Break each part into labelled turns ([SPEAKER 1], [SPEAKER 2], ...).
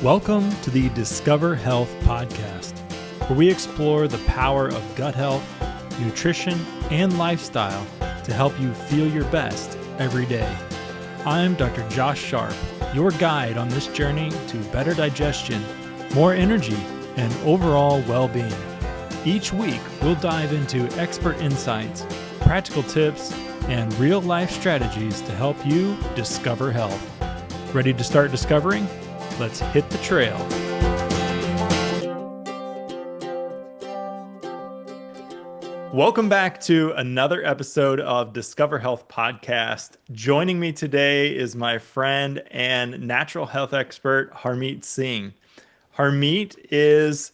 [SPEAKER 1] Welcome to the Discover Health podcast, where we explore the power of gut health, nutrition, and lifestyle to help you feel your best every day. I'm Dr. Josh Sharp, your guide on this journey to better digestion, more energy, and overall well-being. Each week, we'll dive into expert insights, practical tips, and real-life strategies to help you discover health. Ready to start discovering? Let's hit the trail. Welcome back to another episode of Discover Health Podcast. Joining me today is my friend and natural health expert, Harmeet Singh. Harmeet is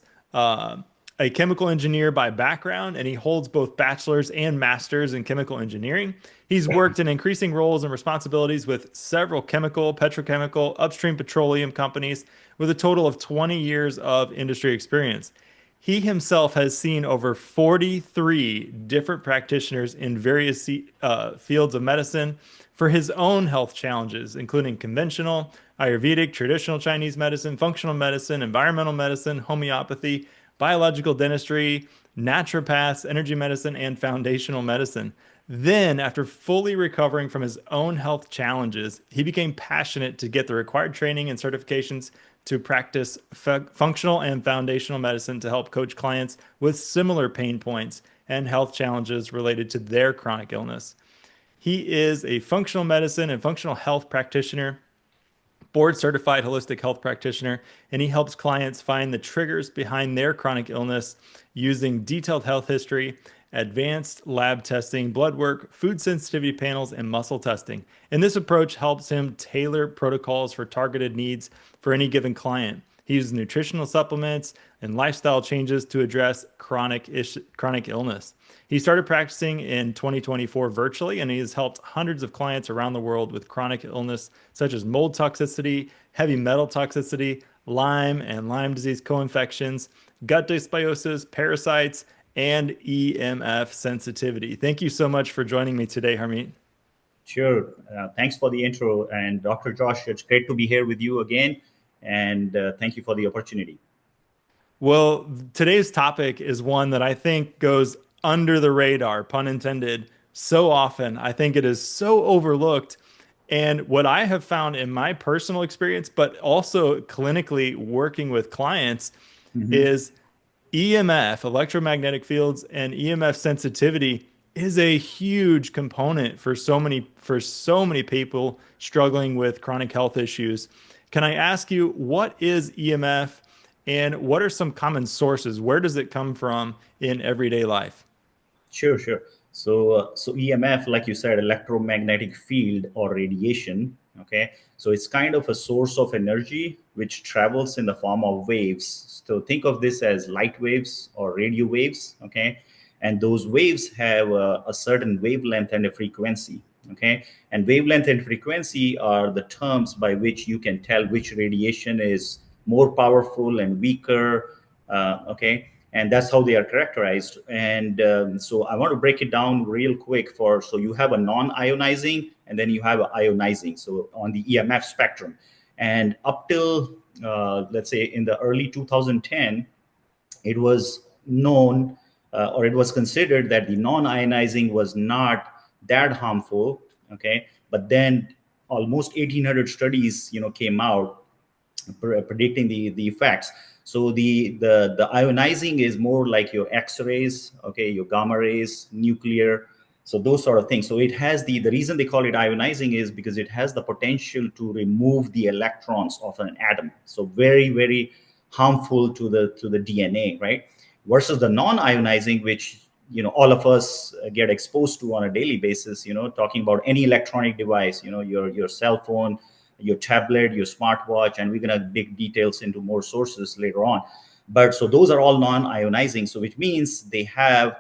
[SPEAKER 1] a chemical engineer by background, and he holds both bachelor's and master's in chemical engineering. He's worked in increasing roles and responsibilities with several chemical, petrochemical, upstream petroleum companies with a total of 20 years of industry experience. He himself has seen over 43 different practitioners in various fields of medicine for his own health challenges, including conventional, Ayurvedic, traditional Chinese medicine, functional medicine, environmental medicine, homeopathy, biological dentistry, naturopaths, energy medicine, and foundational medicine. Then, after fully recovering from his own health challenges, he became passionate to get the required training and certifications to practice functional and foundational medicine to help coach clients with similar pain points and health challenges related to their chronic illness. He is a functional medicine and functional health practitioner, board certified holistic health practitioner, and he helps clients find the triggers behind their chronic illness using detailed health history, advanced lab testing, blood work, food sensitivity panels, and muscle testing. And this approach helps him tailor protocols for targeted needs for any given client. He uses nutritional supplements and lifestyle changes to address chronic illness. He started practicing in 2024 virtually, and he has helped hundreds of clients around the world with chronic illness such as mold toxicity, heavy metal toxicity, Lyme and Lyme disease co-infections, gut dysbiosis, parasites, and EMF sensitivity. Thank you so much for joining me today, Harmeet.
[SPEAKER 2] Sure. Thanks for the intro. And Dr. Josh, it's great to be here with you again. And thank you for the opportunity.
[SPEAKER 1] Well, today's topic is one that I think goes under the radar, pun intended, so often. I think it is so overlooked. And what I have found in my personal experience, but also clinically working with clients, is EMF, electromagnetic fields, and EMF sensitivity is a huge component for so many people struggling with chronic health issues. Can I ask you, what is EMF and what are some common sources? Where does it come from in everyday life?
[SPEAKER 2] Sure. So EMF, like you said, electromagnetic field or radiation. Okay. So it's kind of a source of energy which travels in the form of waves. So think of this as light waves or radio waves. Okay. And those waves have a certain wavelength and a frequency. Okay. And wavelength and frequency are the terms by which you can tell which radiation is more powerful and weaker. Okay. And that's how they are characterized. And so I want to break it down real quick so you have a non-ionizing and then you have a ionizing. So on the EMF spectrum, and up till let's say in the early 2010, it was known or it was considered that the non-ionizing was not that harmful. Okay. But then almost 1,800 studies, came out predicting the effects. So the ionizing is more like your X-rays, okay, your gamma rays, nuclear, so those sort of things. So it has the reason they call it ionizing is because it has the potential to remove the electrons of an atom. So very, very harmful to the DNA, right? Versus the non-ionizing, which all of us get exposed to on a daily basis. Talking about any electronic device, your cell phone, your tablet, your smartwatch, and we're going to dig details into more sources later on. But so those are all non-ionizing. So which means they have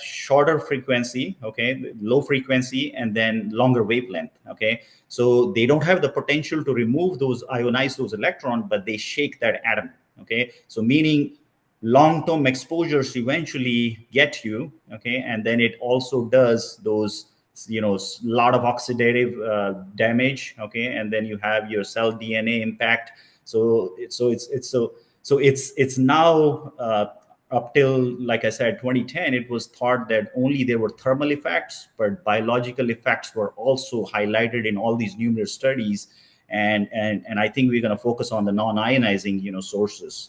[SPEAKER 2] shorter frequency, okay, low frequency, and then longer wavelength, okay. So they don't have the potential to remove ionize those electrons, but they shake that atom, okay. So meaning long-term exposures eventually get you, okay, and then it also does those lot of oxidative damage, okay, and then you have your cell DNA impact. So it's now, up till, like I said, 2010, it was thought that only there were thermal effects, but biological effects were also highlighted in all these numerous studies. And I think we're going to focus on the non-ionizing, sources.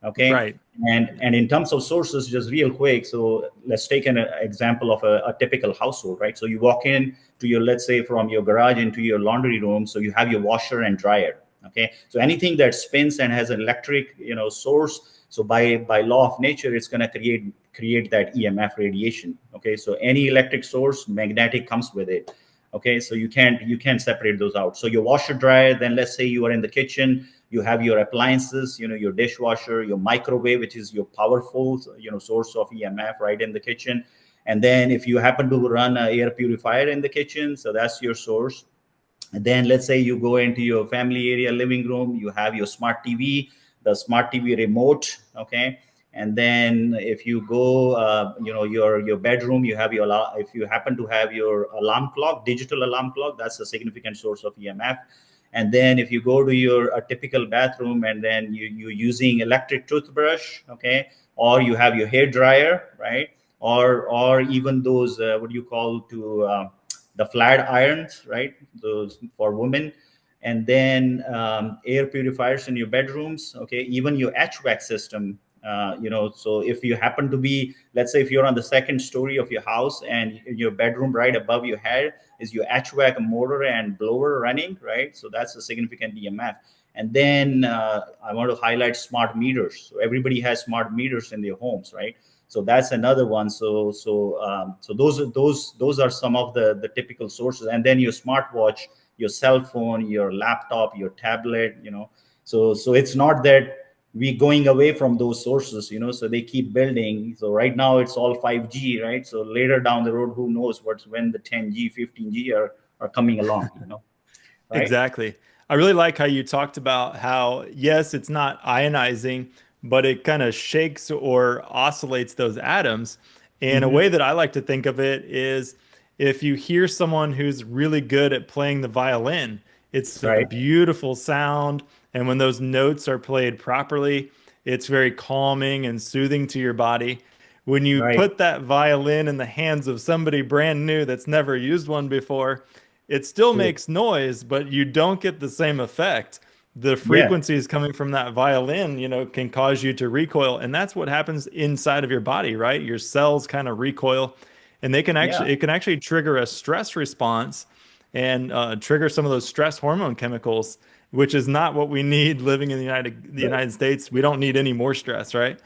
[SPEAKER 2] Okay.
[SPEAKER 1] Right.
[SPEAKER 2] And in terms of sources, just real quick, so let's take an example of a typical household, right? So you walk in to your, let's say, from your garage into your laundry room, so you have your washer and dryer. Okay, so anything that spins and has an electric, source, so by law of nature, it's going to create that EMF radiation. Okay, so any electric source, magnetic comes with it. Okay, so you can't separate those out. So your washer dryer, then let's say you are in the kitchen, you have your appliances, your dishwasher, your microwave, which is your powerful, source of EMF right in the kitchen. And then if you happen to run an air purifier in the kitchen, so that's your source. And then let's say you go into your family area, living room, you have your smart TV, the smart TV remote. Okay. And then if you go, your bedroom, you have if you happen to have your alarm clock, digital alarm clock, that's a significant source of EMF. And then if you go to your a typical bathroom, and then you're using electric toothbrush, okay, or you have your hair dryer, right? Or even those, what do you call, to the flat irons, right? Those for women. And then air purifiers in your bedrooms, okay, even your HVAC system. So if you happen to be, let's say, if you're on the second story of your house, and your bedroom right above your head is your HVAC motor and blower running, right? So that's a significant EMF. And then I want to highlight smart meters. So everybody has smart meters in their homes, right? So that's another one. So those are some of the typical sources. And then your smartwatch, your cell phone, your laptop, your tablet. So it's not that we going away from those sources. So they keep building. So right now it's all 5G, right? So later down the road, who knows what's when the 10G, 15G are coming along. Right?
[SPEAKER 1] Exactly. I really like how you talked about how, yes, it's not ionizing, but it kind of shakes or oscillates those atoms. And a
[SPEAKER 2] Hmm.
[SPEAKER 1] way that I like to think of it is if you hear someone who's really good at playing the violin, it's a
[SPEAKER 2] Right.
[SPEAKER 1] beautiful sound. And when those notes are played properly, it's very calming and soothing to your body. When you
[SPEAKER 2] Right.
[SPEAKER 1] put that violin in the hands of somebody brand new that's never used one before, it still
[SPEAKER 2] True.
[SPEAKER 1] makes noise, but you don't get the same effect. The
[SPEAKER 2] Yeah.
[SPEAKER 1] frequencies coming from that violin, can cause you to recoil. And that's what happens inside of your body, right? Your cells kind of recoil, and
[SPEAKER 2] Yeah.
[SPEAKER 1] it can actually trigger a stress response and trigger some of those stress hormone chemicals, which is not what we need living in the United States. We don't need any more stress, right?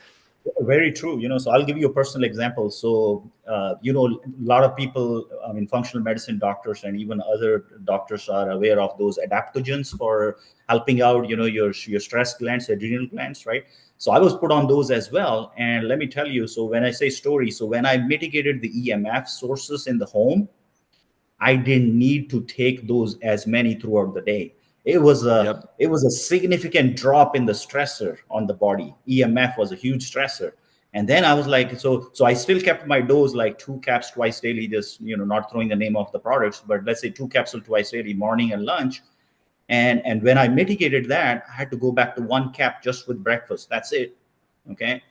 [SPEAKER 2] Very true. So I'll give you a personal example. So, a lot of people, I mean, functional medicine doctors and even other doctors are aware of those adaptogens for helping out, your stress glands, adrenal glands, right? So I was put on those as well. And let me tell you, so when I say story, so when I mitigated the EMF sources in the home, I didn't need to take those as many throughout the day. It was a
[SPEAKER 1] Yep.
[SPEAKER 2] it was a significant drop in the stressor on the body. EMF was a huge stressor. And then I was like, so I still kept my dose like 2 caps twice daily, just not throwing the name of the products, but let's say 2 capsules twice daily, morning and lunch. And when I mitigated that, I had to go back to 1 cap just with breakfast. That's it. Okay.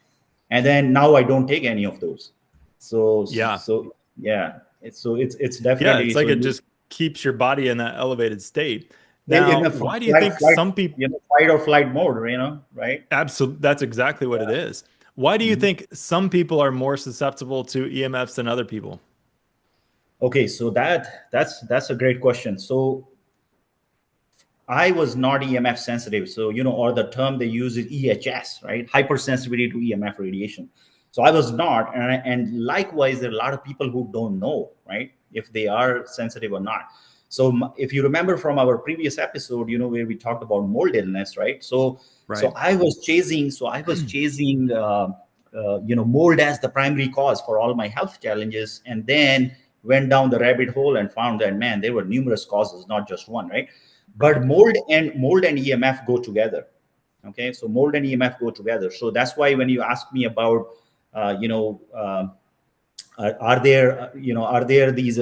[SPEAKER 2] And then now I don't take any of those. So
[SPEAKER 1] Yeah.
[SPEAKER 2] so yeah. It's
[SPEAKER 1] Yeah.
[SPEAKER 2] definitely
[SPEAKER 1] It's like
[SPEAKER 2] so
[SPEAKER 1] it
[SPEAKER 2] you
[SPEAKER 1] just keeps your body in that elevated state.
[SPEAKER 2] in
[SPEAKER 1] Now,
[SPEAKER 2] a
[SPEAKER 1] why do you
[SPEAKER 2] flight
[SPEAKER 1] think
[SPEAKER 2] flight
[SPEAKER 1] some people
[SPEAKER 2] fight or flight mode, right?
[SPEAKER 1] absolutely, that's exactly what it is. Why do you
[SPEAKER 2] Mhm.
[SPEAKER 1] think some people are more susceptible to EMFs than other people?
[SPEAKER 2] Okay, so that's a great question. So I was not EMF sensitive. So, or the term they use is EHS, right? Hypersensitivity to EMF radiation. So I was not. And likewise, there are a lot of people who don't know, right? If they are sensitive or not. So if you remember from our previous episode, where we talked about mold illness, right? So
[SPEAKER 1] Right.
[SPEAKER 2] I was chasing, mold as the primary cause for all my health challenges. And then went down the rabbit hole and found that, man, there were numerous causes, not just one, right? But
[SPEAKER 1] Right.
[SPEAKER 2] mold and EMF go together. Okay, so mold and EMF go together. So that's why when you ask me about, uh, you know, are there these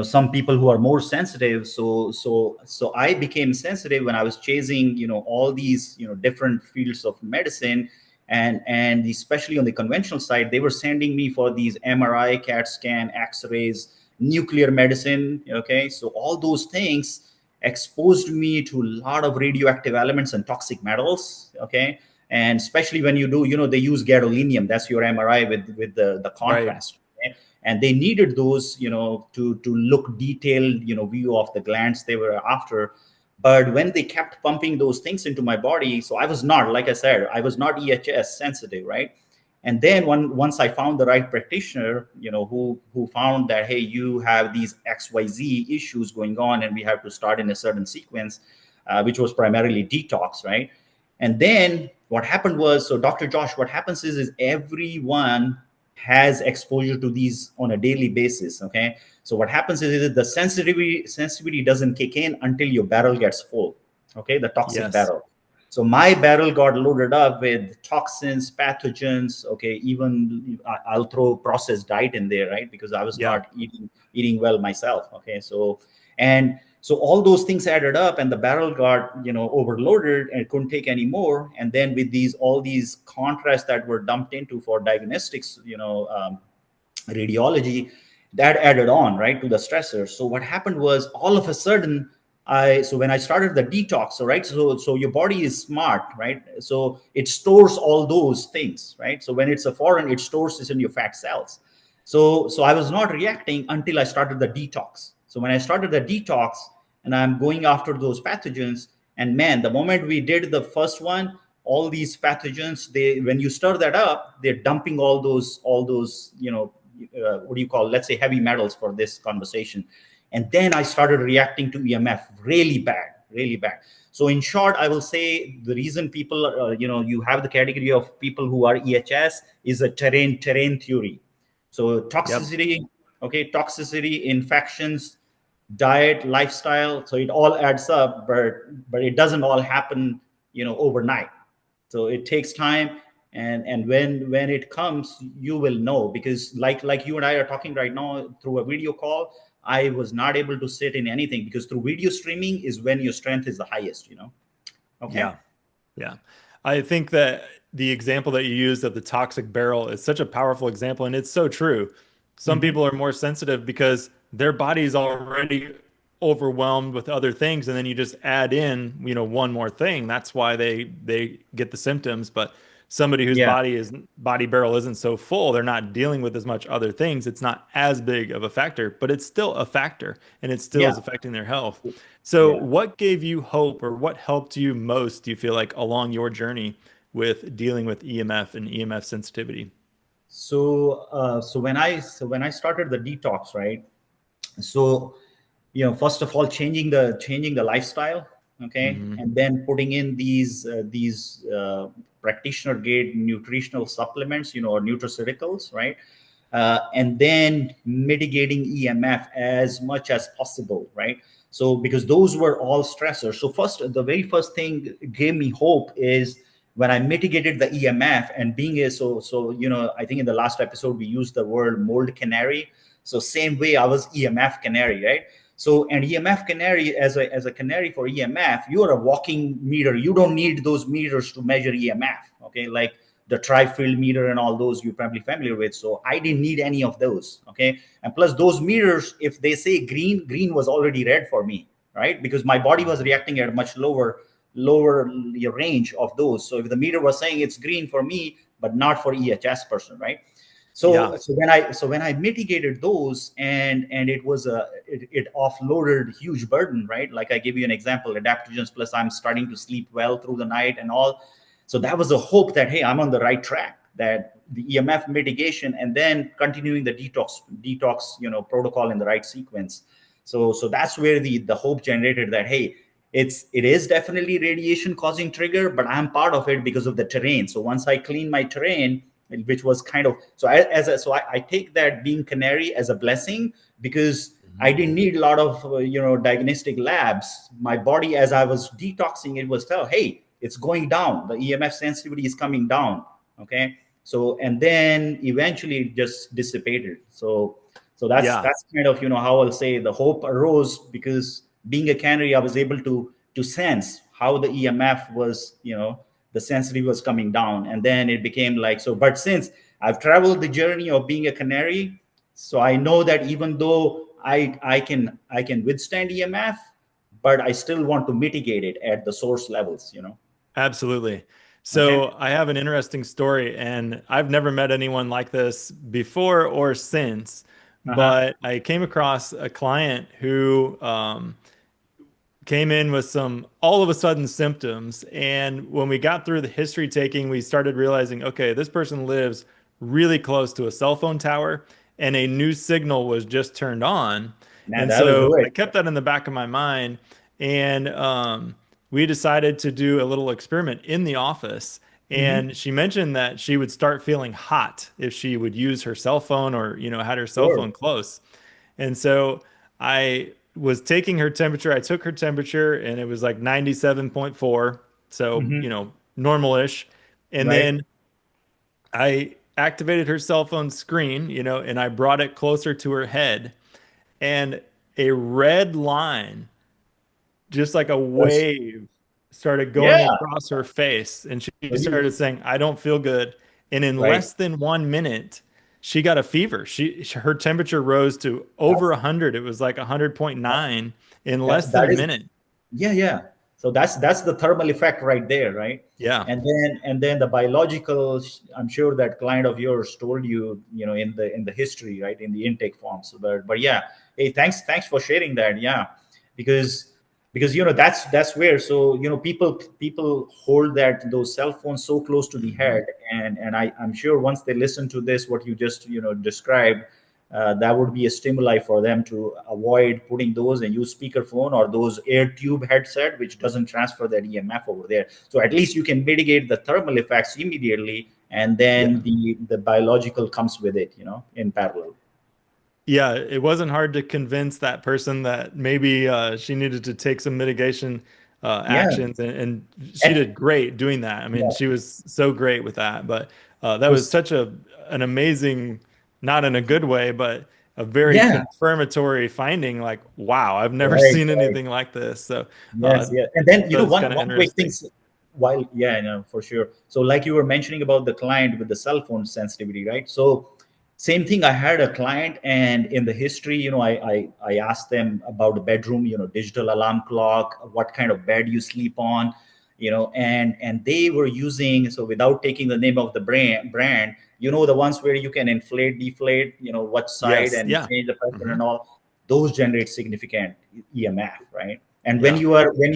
[SPEAKER 2] some people who are more sensitive. So I became sensitive when I was chasing all these different fields of medicine, and especially on the conventional side, they were sending me for these MRI, CAT scan, X-rays, nuclear medicine. Okay, so all those things exposed me to a lot of radioactive elements and toxic metals. Okay, and especially when you do, they use gadolinium. That's your MRI with the
[SPEAKER 1] Right.
[SPEAKER 2] contrast. Okay? And they needed those, to look detailed, view of the glands they were after. But when they kept pumping those things into my body, so I was not, like I said, I was not EHS sensitive, right? And then once I found the right practitioner, who found that, hey, you have these XYZ issues going on, and we have to start in a certain sequence, which was primarily detox, right? And then what happened was, so Dr. Josh, what happens is everyone has exposure to these on a daily basis. Okay, so what happens is the sensitivity doesn't kick in until your barrel gets full. Okay, the toxic
[SPEAKER 1] Yes.
[SPEAKER 2] barrel. So my barrel got loaded up with toxins, pathogens. Okay, even I'll throw processed diet in there, right? Because I was
[SPEAKER 1] Yeah.
[SPEAKER 2] not eating well myself. Okay, so all those things added up, and the barrel got overloaded and couldn't take any more. And then with all these contrasts that were dumped into for diagnostics, radiology, that added on, right, to the stressors. So what happened was, all of a sudden, so when I started the detox, so right, so your body is smart, right? So it stores all those things, right? So when it's a foreign, it stores this in your fat cells. So I was not reacting until I started the detox. So when I started the detox, and I'm going after those pathogens, and man, the moment we did the first one, all these pathogens, they, when you stir that up, they're dumping all those what do you call, let's say, heavy metals for this conversation. And then I started reacting to EMF really bad, really bad. So in short, I will say the reason people, you have the category of people who are EHS is a terrain theory. So
[SPEAKER 1] Yep.
[SPEAKER 2] toxicity, okay, toxicity, infections, diet, lifestyle. So it all adds up, but it doesn't all happen, overnight. So it takes time, and when it comes, you will know, because like you and I are talking right now through a video call. I was not able to sit in anything, because through video streaming is when your strength is the highest. Okay.
[SPEAKER 1] Yeah. Yeah. I think that the example that you used of the toxic barrel is such a powerful example, and it's so true. Some
[SPEAKER 2] Hmm.
[SPEAKER 1] people are more sensitive because their body is already overwhelmed with other things, and then you just add in, one more thing. That's why they get the symptoms. But somebody whose
[SPEAKER 2] Yeah.
[SPEAKER 1] body barrel isn't so full, they're not dealing with as much other things. It's not as big of a factor, but it's still a factor, and it still
[SPEAKER 2] Yeah.
[SPEAKER 1] is affecting their health. So,
[SPEAKER 2] Yeah.
[SPEAKER 1] what gave you hope, or what helped you most, do you feel like, along your journey with dealing with EMF and EMF sensitivity?
[SPEAKER 2] So when I started the detox, right? So first of all, changing the lifestyle. Okay,
[SPEAKER 1] Hmm.
[SPEAKER 2] and then putting in these practitioner grade nutritional supplements, or nutraceuticals, right? And then mitigating EMF as much as possible, right? So because those were all stressors. So the very first thing gave me hope is when I mitigated the EMF, and being a so I think in the last episode we used the word mold canary. So same way, I was EMF canary, right? So, and EMF canary, as a canary for EMF, you are a walking meter. You don't need those meters to measure EMF. Okay, like the tri-field meter and all those you're probably familiar with. So I didn't need any of those. Okay, and plus those meters, if they say green, green was already red for me, right? Because my body was reacting at a much lower range of those. So if the meter was saying it's green for me, but not for EHS person, right?
[SPEAKER 1] Yeah.
[SPEAKER 2] So when I mitigated those, and it offloaded huge burden, right? Like I give you an example, adaptogens, plus I'm starting to sleep well through the night and all. So that was a hope that, hey, I'm on the right track, that the EMF mitigation, and then continuing the detox protocol in the right sequence. So that's where the hope generated, that, hey, it is definitely radiation causing trigger, but I'm part of it because of the terrain. So once I clean my terrain, which was kind of, I take that being canary as a blessing, because I
[SPEAKER 1] Mhm.
[SPEAKER 2] didn't need a lot of diagnostic labs. My body, as I was detoxing, it was tell, hey, it's going down, the EMF sensitivity is coming down. Okay, so and then eventually it just dissipated. So that's
[SPEAKER 1] Yeah,
[SPEAKER 2] that's kind of how I'll say the hope arose, because being a canary, I was able to sense how the EMF was, the sensitivity was coming down, and then it became like so. But since I've traveled the journey of being a canary, so I know that even though I can withstand EMF, but I still want to mitigate it at the source levels.
[SPEAKER 1] absolutely.
[SPEAKER 2] Okay.
[SPEAKER 1] So I have an interesting story, and I've never met anyone like this before or since,
[SPEAKER 2] Uh-huh.
[SPEAKER 1] but I came across a client who came in with some all of a sudden symptoms. And when we got through the history taking, we started realizing, okay, this person lives really close to a cell phone tower and a new signal was just turned on.
[SPEAKER 2] Now
[SPEAKER 1] And
[SPEAKER 2] that'll
[SPEAKER 1] so
[SPEAKER 2] do
[SPEAKER 1] I
[SPEAKER 2] it.
[SPEAKER 1] kept that in the back of my mind. And we decided to do a little experiment in the office.
[SPEAKER 2] Hmm.
[SPEAKER 1] And she mentioned that she would start feeling hot if she would use her cell phone or, had her cell
[SPEAKER 2] Sure.
[SPEAKER 1] phone close. And so I was taking her temperature. I took her temperature and it was like 97.4. So,
[SPEAKER 2] Hmm.
[SPEAKER 1] normal-ish. And
[SPEAKER 2] Right.
[SPEAKER 1] then I activated her cell phone screen, and I brought it closer to her head. And a red line, just like a
[SPEAKER 2] Yes.
[SPEAKER 1] wave, started going
[SPEAKER 2] Yeah.
[SPEAKER 1] across her face. And she
[SPEAKER 2] So
[SPEAKER 1] started saying, I don't feel good. And in
[SPEAKER 2] right.
[SPEAKER 1] less than 1 minute, she got a fever. Her temperature rose to over
[SPEAKER 2] That's
[SPEAKER 1] 100. It was like 100.9 in less than
[SPEAKER 2] that
[SPEAKER 1] a
[SPEAKER 2] is.
[SPEAKER 1] minute.
[SPEAKER 2] Yeah, yeah. So that's the thermal effect right there, right?
[SPEAKER 1] Yeah.
[SPEAKER 2] And then the biological. I'm sure that client of yours told you, in the history, right, in the intake forms. But yeah, hey, thanks for sharing that. Yeah, because that's where, so people hold those cell phones so close to the
[SPEAKER 1] Hmm.
[SPEAKER 2] head, and I'm sure once they listen to this, what you just described, that would be a stimuli for them to avoid putting those and use speakerphone or those air tube headset, which doesn't transfer that EMF over there. So at least you can mitigate the thermal effects immediately, and then
[SPEAKER 1] Yeah.
[SPEAKER 2] the biological comes with it, in parallel.
[SPEAKER 1] Yeah, it wasn't hard to convince that person that maybe she needed to take some mitigation
[SPEAKER 2] Yeah.
[SPEAKER 1] actions, and she
[SPEAKER 2] And
[SPEAKER 1] did great doing that. I mean,
[SPEAKER 2] yeah.
[SPEAKER 1] she was so great with that. But that
[SPEAKER 2] So
[SPEAKER 1] was such an amazing, not in a good way, but a very
[SPEAKER 2] yeah.
[SPEAKER 1] confirmatory finding. Like, wow, I've never
[SPEAKER 2] Right.
[SPEAKER 1] seen
[SPEAKER 2] Right.
[SPEAKER 1] anything like this. So
[SPEAKER 2] Yes, yeah. And then
[SPEAKER 1] that was
[SPEAKER 2] one
[SPEAKER 1] kind of
[SPEAKER 2] one quick thing,
[SPEAKER 1] interesting.
[SPEAKER 2] while yeah, no, for sure. So like you were mentioning about the client with the cell phone sensitivity, right? So same thing. I had a client, and in the history, I asked them about the bedroom, digital alarm clock, what kind of bed you sleep on, and they were using, so without taking the name of the brand, the ones where you can inflate, deflate, what side
[SPEAKER 1] Yes.
[SPEAKER 2] and
[SPEAKER 1] Yeah.
[SPEAKER 2] change the pressure
[SPEAKER 1] Hmm.
[SPEAKER 2] and all. Those generate significant EMF, right? And when
[SPEAKER 1] Yeah.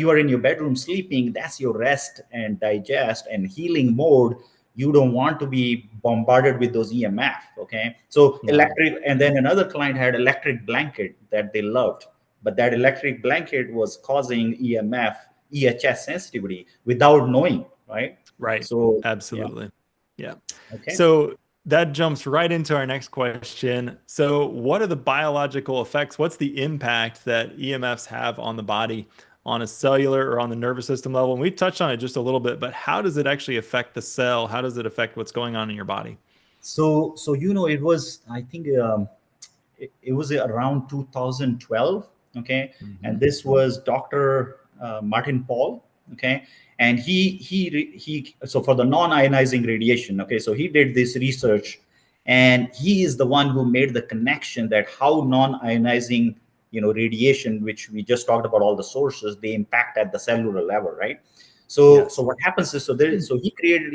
[SPEAKER 2] you are in your bedroom sleeping, that's your rest and digest and healing mode. You don't want to be bombarded with those EMF. Okay, so
[SPEAKER 1] No.
[SPEAKER 2] electric. And then another client had electric blanket that they loved, but that electric blanket was causing EMF, EHS sensitivity without knowing, right?
[SPEAKER 1] Right.
[SPEAKER 2] So yeah.
[SPEAKER 1] Absolutely. Yeah.
[SPEAKER 2] Okay.
[SPEAKER 1] So that jumps right into our next question. So, what are the biological effects? What's the impact that EMFs have on the body on a cellular or on the nervous system level? And we touched on it just a little bit, but how does it actually affect the cell? How does it affect what's going on in your body?
[SPEAKER 2] So it was, I think, it was around 2012. Okay, and
[SPEAKER 1] Hmm.
[SPEAKER 2] this was Dr. Martin Paul. Okay, and he so for the non-ionizing radiation. Okay, so he did this research, and he is the one who made the connection that how non-ionizing radiation, which we just talked about, all the sources, they impact at the cellular level, right? So
[SPEAKER 1] Yes.
[SPEAKER 2] what happens is,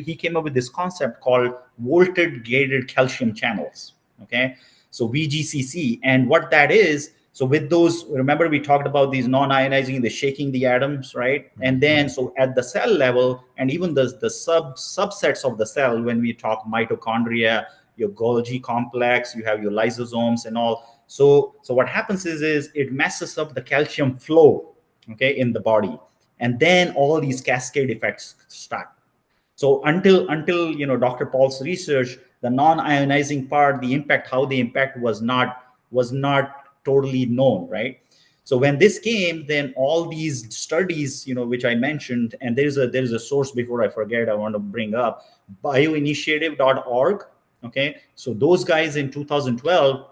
[SPEAKER 2] he came up with this concept called voltage gated calcium channels. Okay, so VGCC. And what that is, so with those, remember we talked about these non-ionizing, the shaking the atoms, right? And
[SPEAKER 1] Hmm.
[SPEAKER 2] then so at the cell level, and even the subsets of the cell, when we talk mitochondria, your Golgi complex, you have your lysosomes and all. So what happens is it messes up the calcium flow, okay, in the body, and then all these cascade effects start. So until Dr. Paul's research, the non-ionizing part, the impact, how they impact was not totally known, right? So when this came, then all these studies, which I mentioned, and there's a source, before I forget, I want to bring up bioinitiative.org. Okay, so those guys in 2012,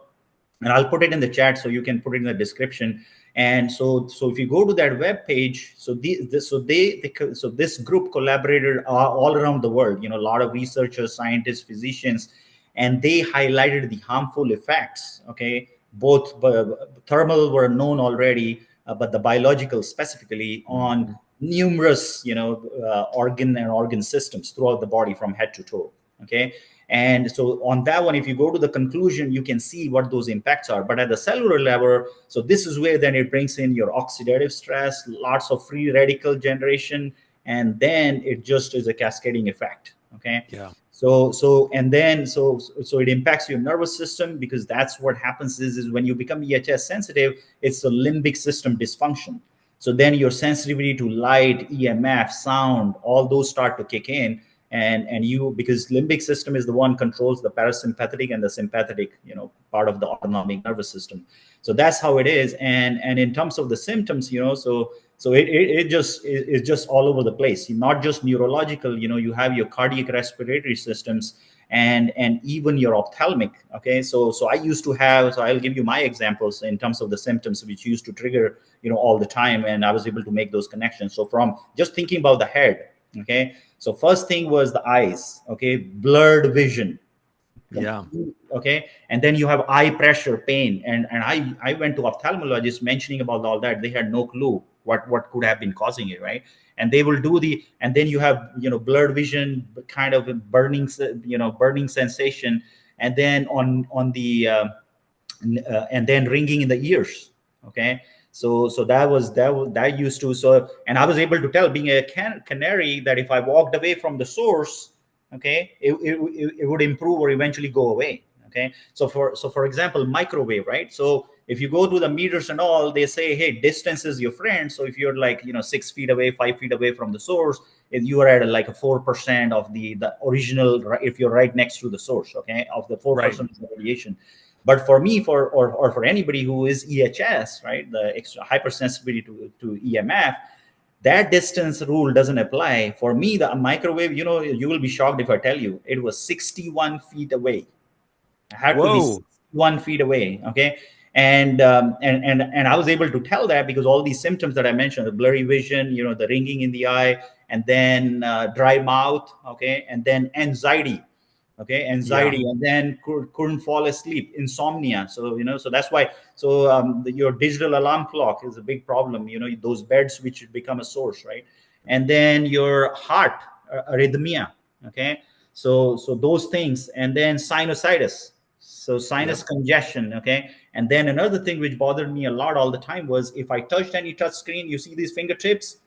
[SPEAKER 2] and I'll put it in the chat so you can put it in the description. And so if you go to that web page, so so this group collaborated all around the world. A lot of researchers, scientists, physicians, and they highlighted the harmful effects. Okay, both thermal were known already, but the biological specifically on
[SPEAKER 1] Mhm.
[SPEAKER 2] numerous organ systems throughout the body from head to toe. Okay, and so on that one, if you go to the conclusion, you can see what those impacts are. But at the cellular level, so this is where then it brings in your oxidative stress, lots of free radical generation, and then it just is a cascading effect. Okay.
[SPEAKER 1] Yeah.
[SPEAKER 2] So it impacts your nervous system, because that's what happens is when you become EHS sensitive, it's a limbic system dysfunction. So then your sensitivity to light, EMF, sound, all those start to kick in. And you, because limbic system is the one controls the parasympathetic and the sympathetic, part of the autonomic nervous system. So that's how it is. And in terms of the symptoms, it just all over the place, not just neurological. You have your cardiac respiratory systems, and even your ophthalmic. Okay, so I used to have, so I'll give you my examples in terms of the symptoms which used to trigger, all the time, and I was able to make those connections. So from just thinking about the head. Okay, so first thing was the eyes. Okay, blurred vision,
[SPEAKER 1] Yeah.
[SPEAKER 2] complete. Okay, and then you have eye pressure, pain, and I went to ophthalmologists mentioning about all that. They had no clue what could have been causing it, right? And they will do the, and then you have, blurred vision, kind of a burning sensation, and then on the and then ringing in the ears. Okay, so that used to, so, and I was able to tell, being a canary, that if I walked away from the source, okay, it would improve or eventually go away. Okay, so for example, microwave, right? So if you go to the meters and all, they say, hey, distance is your friend. So if you're like, 6 feet away, 5 feet away from the source, if you are at like a 4% of the original, if you're right next to the source, okay, of the
[SPEAKER 1] Right.
[SPEAKER 2] 4% radiation. But for me, or for anybody who is EHS, right, the extra hypersensitivity to EMF, that distance rule doesn't apply. For me, the microwave, you will be shocked if I tell you it was 61 feet away. I had to be
[SPEAKER 1] Whoa.
[SPEAKER 2] 61 feet away. Okay. And I was able to tell that because all these symptoms that I mentioned, the blurry vision, the ringing in the eye, and then dry mouth, okay, and then anxiety, okay,
[SPEAKER 1] Yeah.
[SPEAKER 2] anxiety, and then couldn't fall asleep, insomnia. So so that's why, so your digital alarm clock is a big problem, those beds which become a source, right? And then your heart, arrhythmia. Okay, so those things, and then sinusitis, so sinus
[SPEAKER 1] Yep.
[SPEAKER 2] congestion. Okay, and then another thing which bothered me a lot all the time was, if I touched any touch screen, you see these fingertips,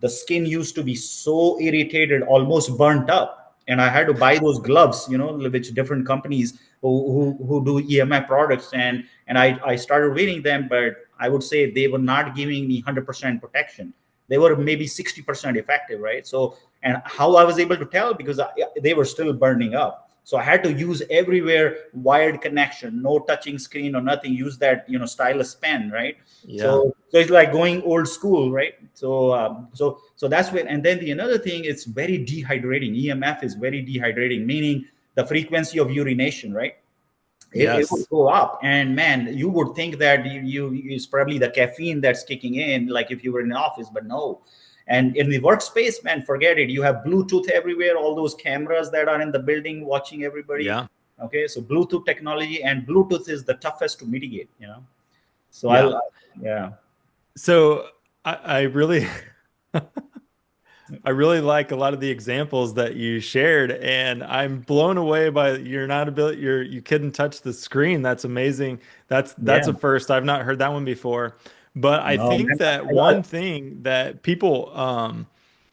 [SPEAKER 2] the skin used to be so irritated, almost burnt up. And I had to buy those gloves, which different companies who do EMI products, and I started reading them, but I would say they were not giving me 100% protection. They were maybe 60% effective, right? So, and how I was able to tell, because they were still burning up. So I had to use everywhere wired connection, no touching screen or nothing. Use that stylus pen, right?
[SPEAKER 1] Yeah.
[SPEAKER 2] So it's like going old school, right? So that's where. And then the another thing, it's very dehydrating. EMF is very dehydrating, meaning the frequency of urination, right? It would
[SPEAKER 1] Yes.
[SPEAKER 2] go up, and man, you would think that it's probably the caffeine that's kicking in, like if you were in an office, but no. And in the workspace, man, forget it. You have Bluetooth everywhere, all those cameras that are in the building watching everybody.
[SPEAKER 1] Yeah.
[SPEAKER 2] Okay, so Bluetooth technology, and Bluetooth is the toughest to mitigate. So
[SPEAKER 1] Yeah.
[SPEAKER 2] yeah.
[SPEAKER 1] So I really I really like a lot of the examples that you shared, and I'm blown away by you're not ability you couldn't touch the screen. That's amazing. That's
[SPEAKER 2] Yeah.
[SPEAKER 1] a first. I've not heard that one before. But I
[SPEAKER 2] No,
[SPEAKER 1] think
[SPEAKER 2] man.
[SPEAKER 1] that
[SPEAKER 2] I,
[SPEAKER 1] one thing that people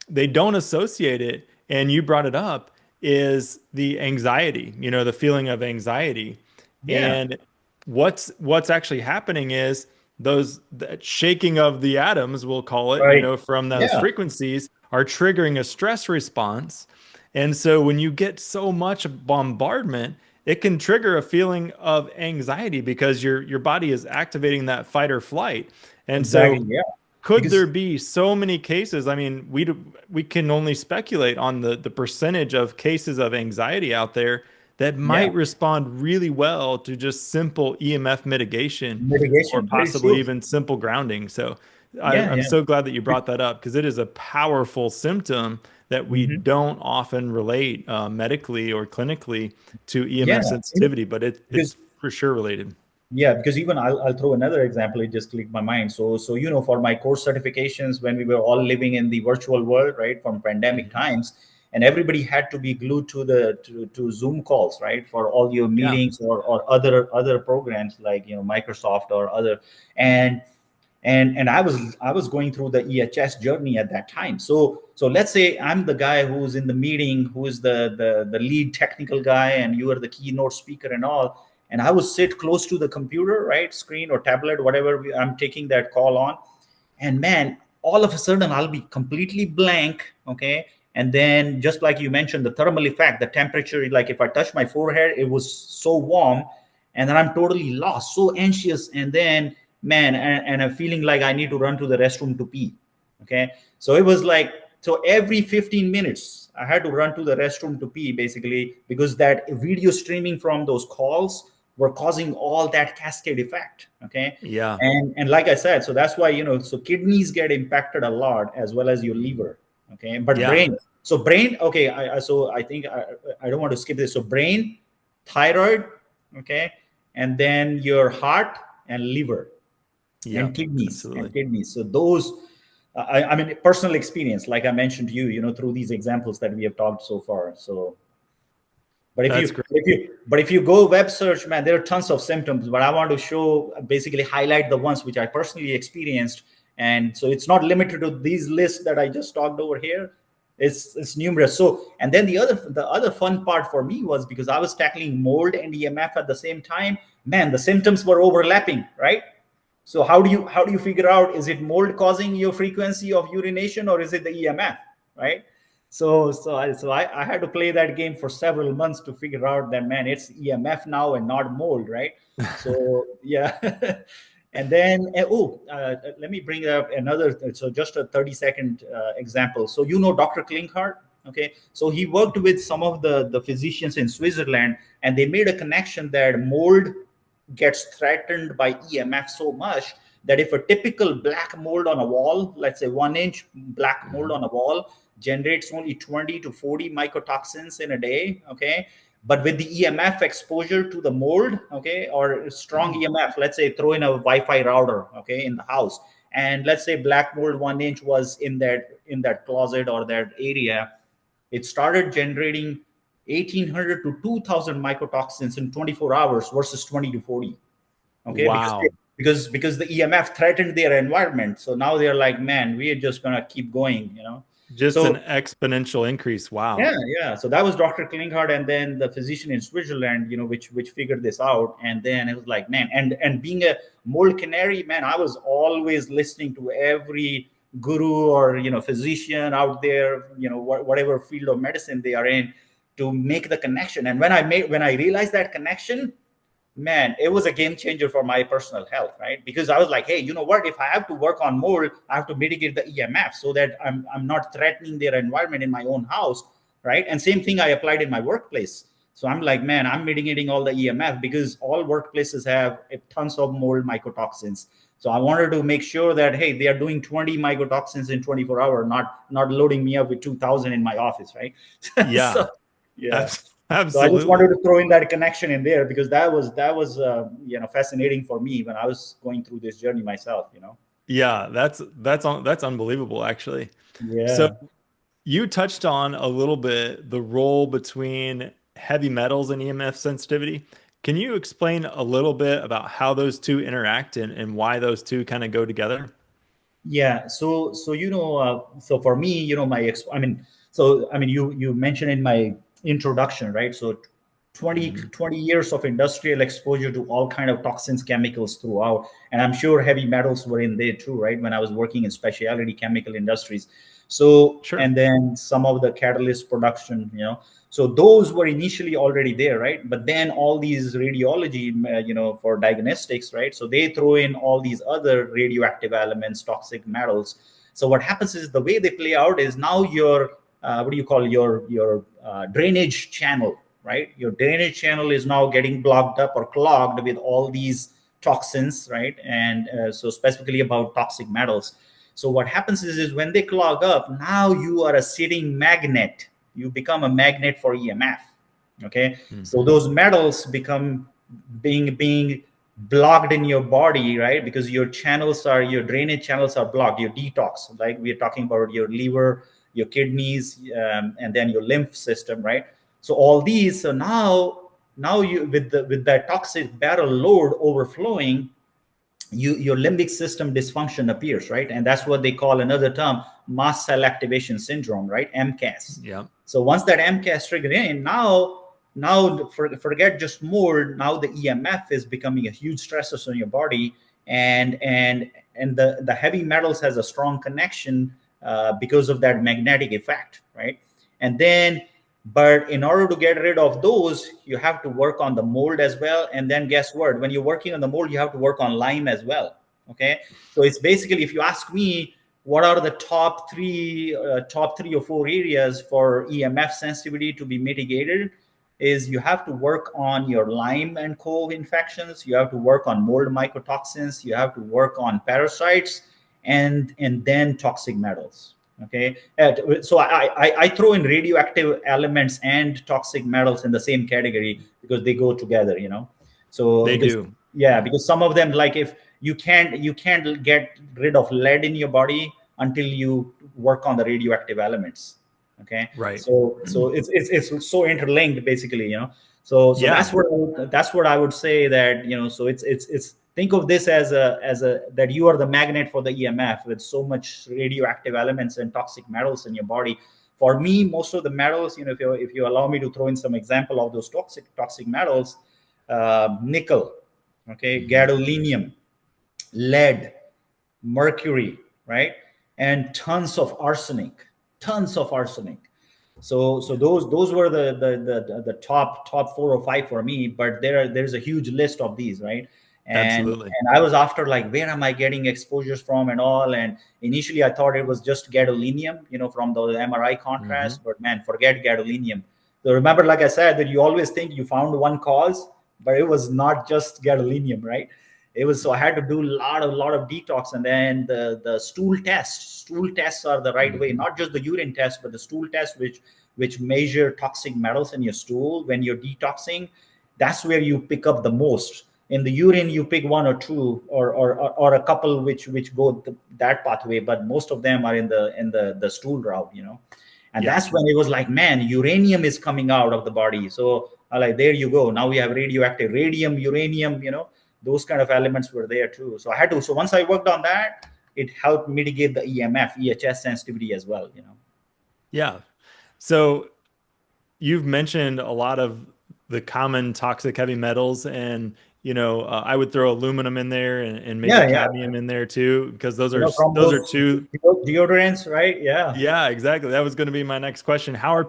[SPEAKER 1] they don't associate it, and you brought it up, is the anxiety, the feeling of anxiety.
[SPEAKER 2] yeah.
[SPEAKER 1] And what's actually happening is that shaking of the atoms, we'll call it,
[SPEAKER 2] Right.
[SPEAKER 1] from those
[SPEAKER 2] Yeah.
[SPEAKER 1] frequencies are triggering a stress response. And so when you get so much bombardment, it can trigger a feeling of anxiety because your body is activating that fight or flight. And
[SPEAKER 2] Exactly.
[SPEAKER 1] so
[SPEAKER 2] Yeah.
[SPEAKER 1] could
[SPEAKER 2] Because
[SPEAKER 1] there be so many cases? I mean, we can only speculate on the percentage of cases of anxiety out there that
[SPEAKER 2] Yeah.
[SPEAKER 1] might respond really well to just simple EMF mitigation or
[SPEAKER 2] Mitigation. Very
[SPEAKER 1] possibly
[SPEAKER 2] true.
[SPEAKER 1] even simple grounding. So
[SPEAKER 2] Yeah.
[SPEAKER 1] I'm
[SPEAKER 2] Yeah.
[SPEAKER 1] so glad that you brought that up because it is a powerful symptom that we
[SPEAKER 2] Hmm.
[SPEAKER 1] don't often relate medically or clinically to
[SPEAKER 2] Yeah.
[SPEAKER 1] EMF sensitivity, but
[SPEAKER 2] Because
[SPEAKER 1] it's for sure related.
[SPEAKER 2] yeah, because even I'll throw another example. It just clicked my mind. So for my course certifications, when we were all living in the virtual world, right, from pandemic
[SPEAKER 1] Mhm.
[SPEAKER 2] times, and everybody had to be glued to to Zoom calls, right, for all your
[SPEAKER 1] Yeah.
[SPEAKER 2] meetings or other programs like Microsoft or other, and and I was going through the EHS journey at that time. So let's say I'm the guy who's in the meeting, who is the lead technical guy, and you are the keynote speaker and all. And I would sit close to the computer, right, screen or tablet, whatever I'm taking that call on. And man, all of a sudden I'll be completely blank, okay. And then just like you mentioned, the thermal effect, the temperature, like if I touch my forehead, it was so warm, and then I'm totally lost, so anxious, and then man, and I'm feeling like I need to run to the restroom to pee, okay. So it was like, so every 15 minutes I had to run to the restroom to pee, basically, because that video streaming from those calls were causing all that cascade effect, okay.
[SPEAKER 1] Yeah.
[SPEAKER 2] And like I said, so that's why, so kidneys get impacted a lot, as well as your liver, okay. But
[SPEAKER 1] Yeah.
[SPEAKER 2] brain, so brain, okay, so I think I don't want to skip this. So brain, thyroid, okay, and then your heart and liver
[SPEAKER 1] Yeah.
[SPEAKER 2] and kidneys and
[SPEAKER 1] Absolutely.
[SPEAKER 2] kidneys. So those, I mean, personal experience, like I mentioned to you, through these examples that we have talked so far. So but if
[SPEAKER 1] That's
[SPEAKER 2] you
[SPEAKER 1] great.
[SPEAKER 2] if you go web search, man, there are tons of symptoms. But I want to show, basically highlight the ones which I personally experienced. And so it's not limited to these lists that I just talked over here. It's numerous. So, and then the other fun part for me was, because I was tackling mold and EMF at the same time. Man, the symptoms were overlapping, right? So how do you figure out, is it mold causing your frequency of urination, or is it the EMF, right? So I had to play that game for several months to figure out that, man, it's EMF now and not mold, right? So yeah. And then let me bring up another. So just a 30-second example. So Dr. Klinghardt. Okay, so he worked with some of the physicians in Switzerland, and they made a connection that mold gets threatened by EMF so much that if a typical black mold on a wall, let's say 1 inch black mold
[SPEAKER 1] Mhm.
[SPEAKER 2] on a wall, generates only 20 to 40 mycotoxins in a day, okay. But with the EMF exposure to the mold, okay, or strong
[SPEAKER 1] Mhm.
[SPEAKER 2] EMF, let's say throw in a Wi-Fi router, okay, in the house, and let's say black mold 1 inch was in that closet or that area, it started generating 1800 to 2000 mycotoxins in 24 hours versus 20 to 40. Okay,
[SPEAKER 1] Wow.
[SPEAKER 2] because the EMF threatened their environment. So now they're like, man, we are just gonna keep going.
[SPEAKER 1] Just an
[SPEAKER 2] So
[SPEAKER 1] exponential increase. Wow.
[SPEAKER 2] yeah, yeah. So that was Dr. Klinghardt, and then the physician in Switzerland, which figured this out. And then it was like, man, and being a mold canary, man, I was always listening to every guru or physician out there, whatever field of medicine they are in, to make the connection. And when I realized that connection, man, it was a game changer for my personal health, right? Because I was like, hey, you know what? If I have to work on mold, I have to mitigate the EMF so that I'm not threatening their environment in my own house, right? And same thing I applied in my workplace. So I'm like, man, I'm mitigating all the EMF because all workplaces have tons of mold mycotoxins. So I wanted to make sure that, hey, they are doing 20 mycotoxins in 24 hours, not loading me up with 2000 in my office, right?
[SPEAKER 1] Yeah.
[SPEAKER 2] So yeah. So I just
[SPEAKER 1] Absolutely.
[SPEAKER 2] wanted to throw in that connection in there because that was fascinating for me when I was going through this journey myself.
[SPEAKER 1] Yeah, that's unbelievable actually. So
[SPEAKER 2] Yeah.
[SPEAKER 1] you touched on a little bit the role between heavy metals and EMF sensitivity. Can you explain a little bit about how those two interact and why those two kind of go together?
[SPEAKER 2] Yeah. So for me, I mean, you mentioned in my introduction, right? So 20
[SPEAKER 1] Mhm.
[SPEAKER 2] 20 years of industrial exposure to all kind of toxins, chemicals throughout, and I'm sure heavy metals were in there too, right? When I was working in specialty chemical industries. So,
[SPEAKER 1] Sure.
[SPEAKER 2] and then some of the catalyst production. So those were initially already there, right? But then all these radiology, for diagnostics, right? So they throw in all these other radioactive elements, toxic metals. So what happens is, the way they play out is, now your what do you call your drainage channel, right? Your drainage channel is now getting blocked up or clogged with all these toxins, right? And so specifically about toxic metals. So what happens is when they clog up, now you are a sitting magnet. You become a magnet for EMF. Okay, so
[SPEAKER 1] Hmm.
[SPEAKER 2] those metals become being blocked in your body, right? Because your drainage channels are blocked. Your detox, like we're talking about your liver, your kidneys, and then your lymph system, right? So all these, so now you with that toxic barrel load overflowing, your limbic system dysfunction appears, right? And that's what they call another term, mast cell activation syndrome, right? MCAS.
[SPEAKER 1] Yeah.
[SPEAKER 2] So once that MCAS trigger in, now forget just mold. Now the EMF is becoming a huge stressor on your body, and the heavy metals has a strong connection because of that magnetic effect, right? And then, but in order to get rid of those, you have to work on the mold as well. And then guess what? When you're working on the mold, you have to work on lime as well. Okay, so it's basically, if you ask me, what are the top three or four areas for EMF sensitivity to be mitigated? Is you have to work on your Lyme and Co infections, you have to work on mold mycotoxins, you have to work on parasites, and then toxic metals. Okay, so I throw in radioactive elements and toxic metals in the same category because they go together, so
[SPEAKER 1] They
[SPEAKER 2] because,
[SPEAKER 1] do.
[SPEAKER 2] yeah,
[SPEAKER 1] Yeah.
[SPEAKER 2] because some of them, like, if you can't get rid of lead in your body until you work on the radioactive elements. Okay,
[SPEAKER 1] Right.
[SPEAKER 2] so it's so interlinked, basically, so
[SPEAKER 1] Yeah.
[SPEAKER 2] that's what I would say, that, so it's think of this as a that you are the magnet for the EMF with so much radioactive elements and toxic metals in your body. For me, most of the metals, if you allow me to throw in some example of those toxic metals, nickel, okay,
[SPEAKER 1] Hmm.
[SPEAKER 2] gadolinium, lead, mercury, right? And tons of arsenic. So
[SPEAKER 1] Yeah.
[SPEAKER 2] those were the top 4 or 5 for me, but there's a huge list of these, right? and
[SPEAKER 1] Absolutely.
[SPEAKER 2] and I was after, like, where am I getting exposures from and all. And initially I thought it was just gadolinium, from the MRI
[SPEAKER 1] Hmm.
[SPEAKER 2] contrast, but man, forget gadolinium. So remember, like I said, that you always think you found one cause, but it was not just gadolinium, right? It was, so I had to do a lot of detox. And then the stool tests are the right way,
[SPEAKER 1] Hmm.
[SPEAKER 2] not just the urine test, but the stool test, which measure toxic metals in your stool when you're detoxing. That's where you pick up the most. In the urine you pick one or two, or a couple which go that pathway, but most of them are in the stool route, and
[SPEAKER 1] Yeah.
[SPEAKER 2] that's when it was like, man, uranium is coming out of the body. So I like, there you go, now we have radioactive radium, uranium, those kind of elements were there too. So I had to, so once I worked on that, it helped mitigate the EHS sensitivity as well,
[SPEAKER 1] Yeah. So you've mentioned a lot of the common toxic heavy metals, and I would throw aluminum in there, and maybe
[SPEAKER 2] yeah, yeah,
[SPEAKER 1] cadmium in there too, because those are
[SPEAKER 2] from
[SPEAKER 1] those are
[SPEAKER 2] those
[SPEAKER 1] two.
[SPEAKER 2] deodorants, right? Yeah.
[SPEAKER 1] Yeah, exactly. That was going to be my next question. How do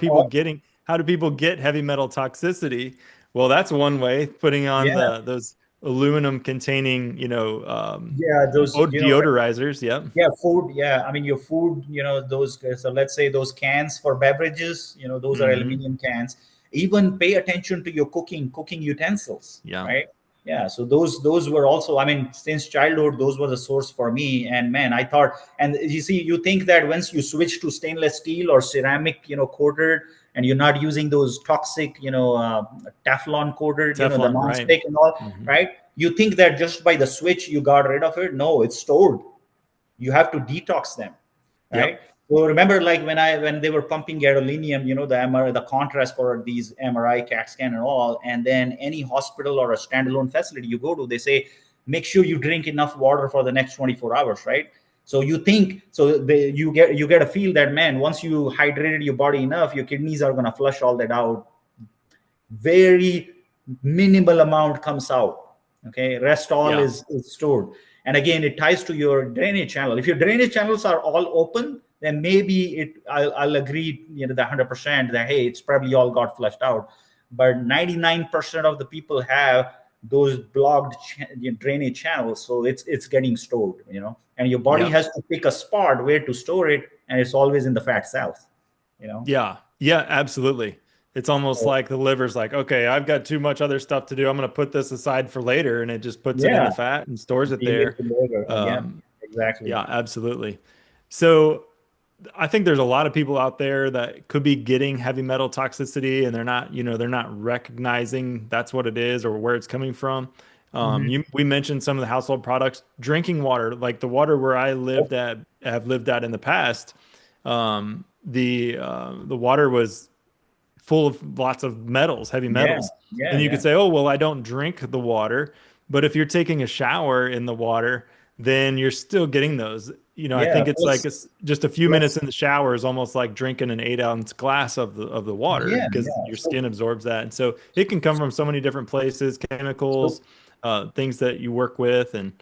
[SPEAKER 1] people get heavy metal toxicity? Well, that's one way, putting on
[SPEAKER 2] Yeah,
[SPEAKER 1] those aluminum containing,
[SPEAKER 2] yeah, those,
[SPEAKER 1] deodorizers. Yep.
[SPEAKER 2] yeah, food, yeah, I mean, your food, those, so let's say those cans for beverages, those are
[SPEAKER 1] Hmm.
[SPEAKER 2] aluminum cans. Even pay attention to your cooking utensils,
[SPEAKER 1] Yeah.
[SPEAKER 2] right? Yeah, so those were also, I mean, since childhood, those were the source for me. And man, I thought, and you see, you think that once you switch to stainless steel or ceramic, coated, and you're not using those toxic, Teflon coated, the
[SPEAKER 1] Teflon, right.
[SPEAKER 2] non-stick and all,
[SPEAKER 1] Hmm.
[SPEAKER 2] right? You think that just by the switch you got rid of it. No, it's stored. You have to detox them, right?
[SPEAKER 1] Yep.
[SPEAKER 2] So remember, like, when they were pumping gadolinium, the MRI, the contrast for these MRI, CAT scan and all, and then any hospital or a standalone facility you go to, they say, make sure you drink enough water for the next 24 hours, right? So you think, so you get a feel that, man, once you hydrated your body enough, your kidneys are going to flush all that out. Very minimal amount comes out. Okay, rest all
[SPEAKER 1] Yeah.
[SPEAKER 2] is stored. And again, it ties to your drainage channel. If your drainage channels are all open, then maybe I'll agree, the 100% that, hey, it's probably all got flushed out. But 99% of the people have those blocked drainage channels, so it's getting stored, and your body
[SPEAKER 1] Yeah.
[SPEAKER 2] has to pick a spot where to store it, and it's always in the fat cells.
[SPEAKER 1] Yeah. Yeah. Absolutely. It's almost
[SPEAKER 2] So,
[SPEAKER 1] like the liver's like, okay, I've got too much other stuff to do. I'm going to put this aside for later, and it just puts it in the
[SPEAKER 2] yeah,
[SPEAKER 1] fat and stores it
[SPEAKER 2] leave it
[SPEAKER 1] there.
[SPEAKER 2] to later again.
[SPEAKER 1] Um,
[SPEAKER 2] Exactly.
[SPEAKER 1] yeah, absolutely. So I think there's a lot of people out there that could be getting heavy metal toxicity and they're not, they're not recognizing that's what it is or where it's coming from.
[SPEAKER 2] Hmm.
[SPEAKER 1] We mentioned some of the household products, drinking water, like the water where I have lived at in the past. The water was full of lots of metals, heavy
[SPEAKER 2] Yeah,
[SPEAKER 1] metals.
[SPEAKER 2] yeah,
[SPEAKER 1] And you could
[SPEAKER 2] yeah,
[SPEAKER 1] say, oh, well, I don't drink the water. But if you're taking a shower in the water, then you're still getting those. I
[SPEAKER 2] yeah.
[SPEAKER 1] think it's like just a few minutes
[SPEAKER 2] Plus,
[SPEAKER 1] in the shower is almost like drinking an 8 ounce glass of the water
[SPEAKER 2] yeah,
[SPEAKER 1] because
[SPEAKER 2] yeah.
[SPEAKER 1] your skin absorbs that. And so it can come from so many different places,
[SPEAKER 2] So
[SPEAKER 1] chemicals, things that you work with. And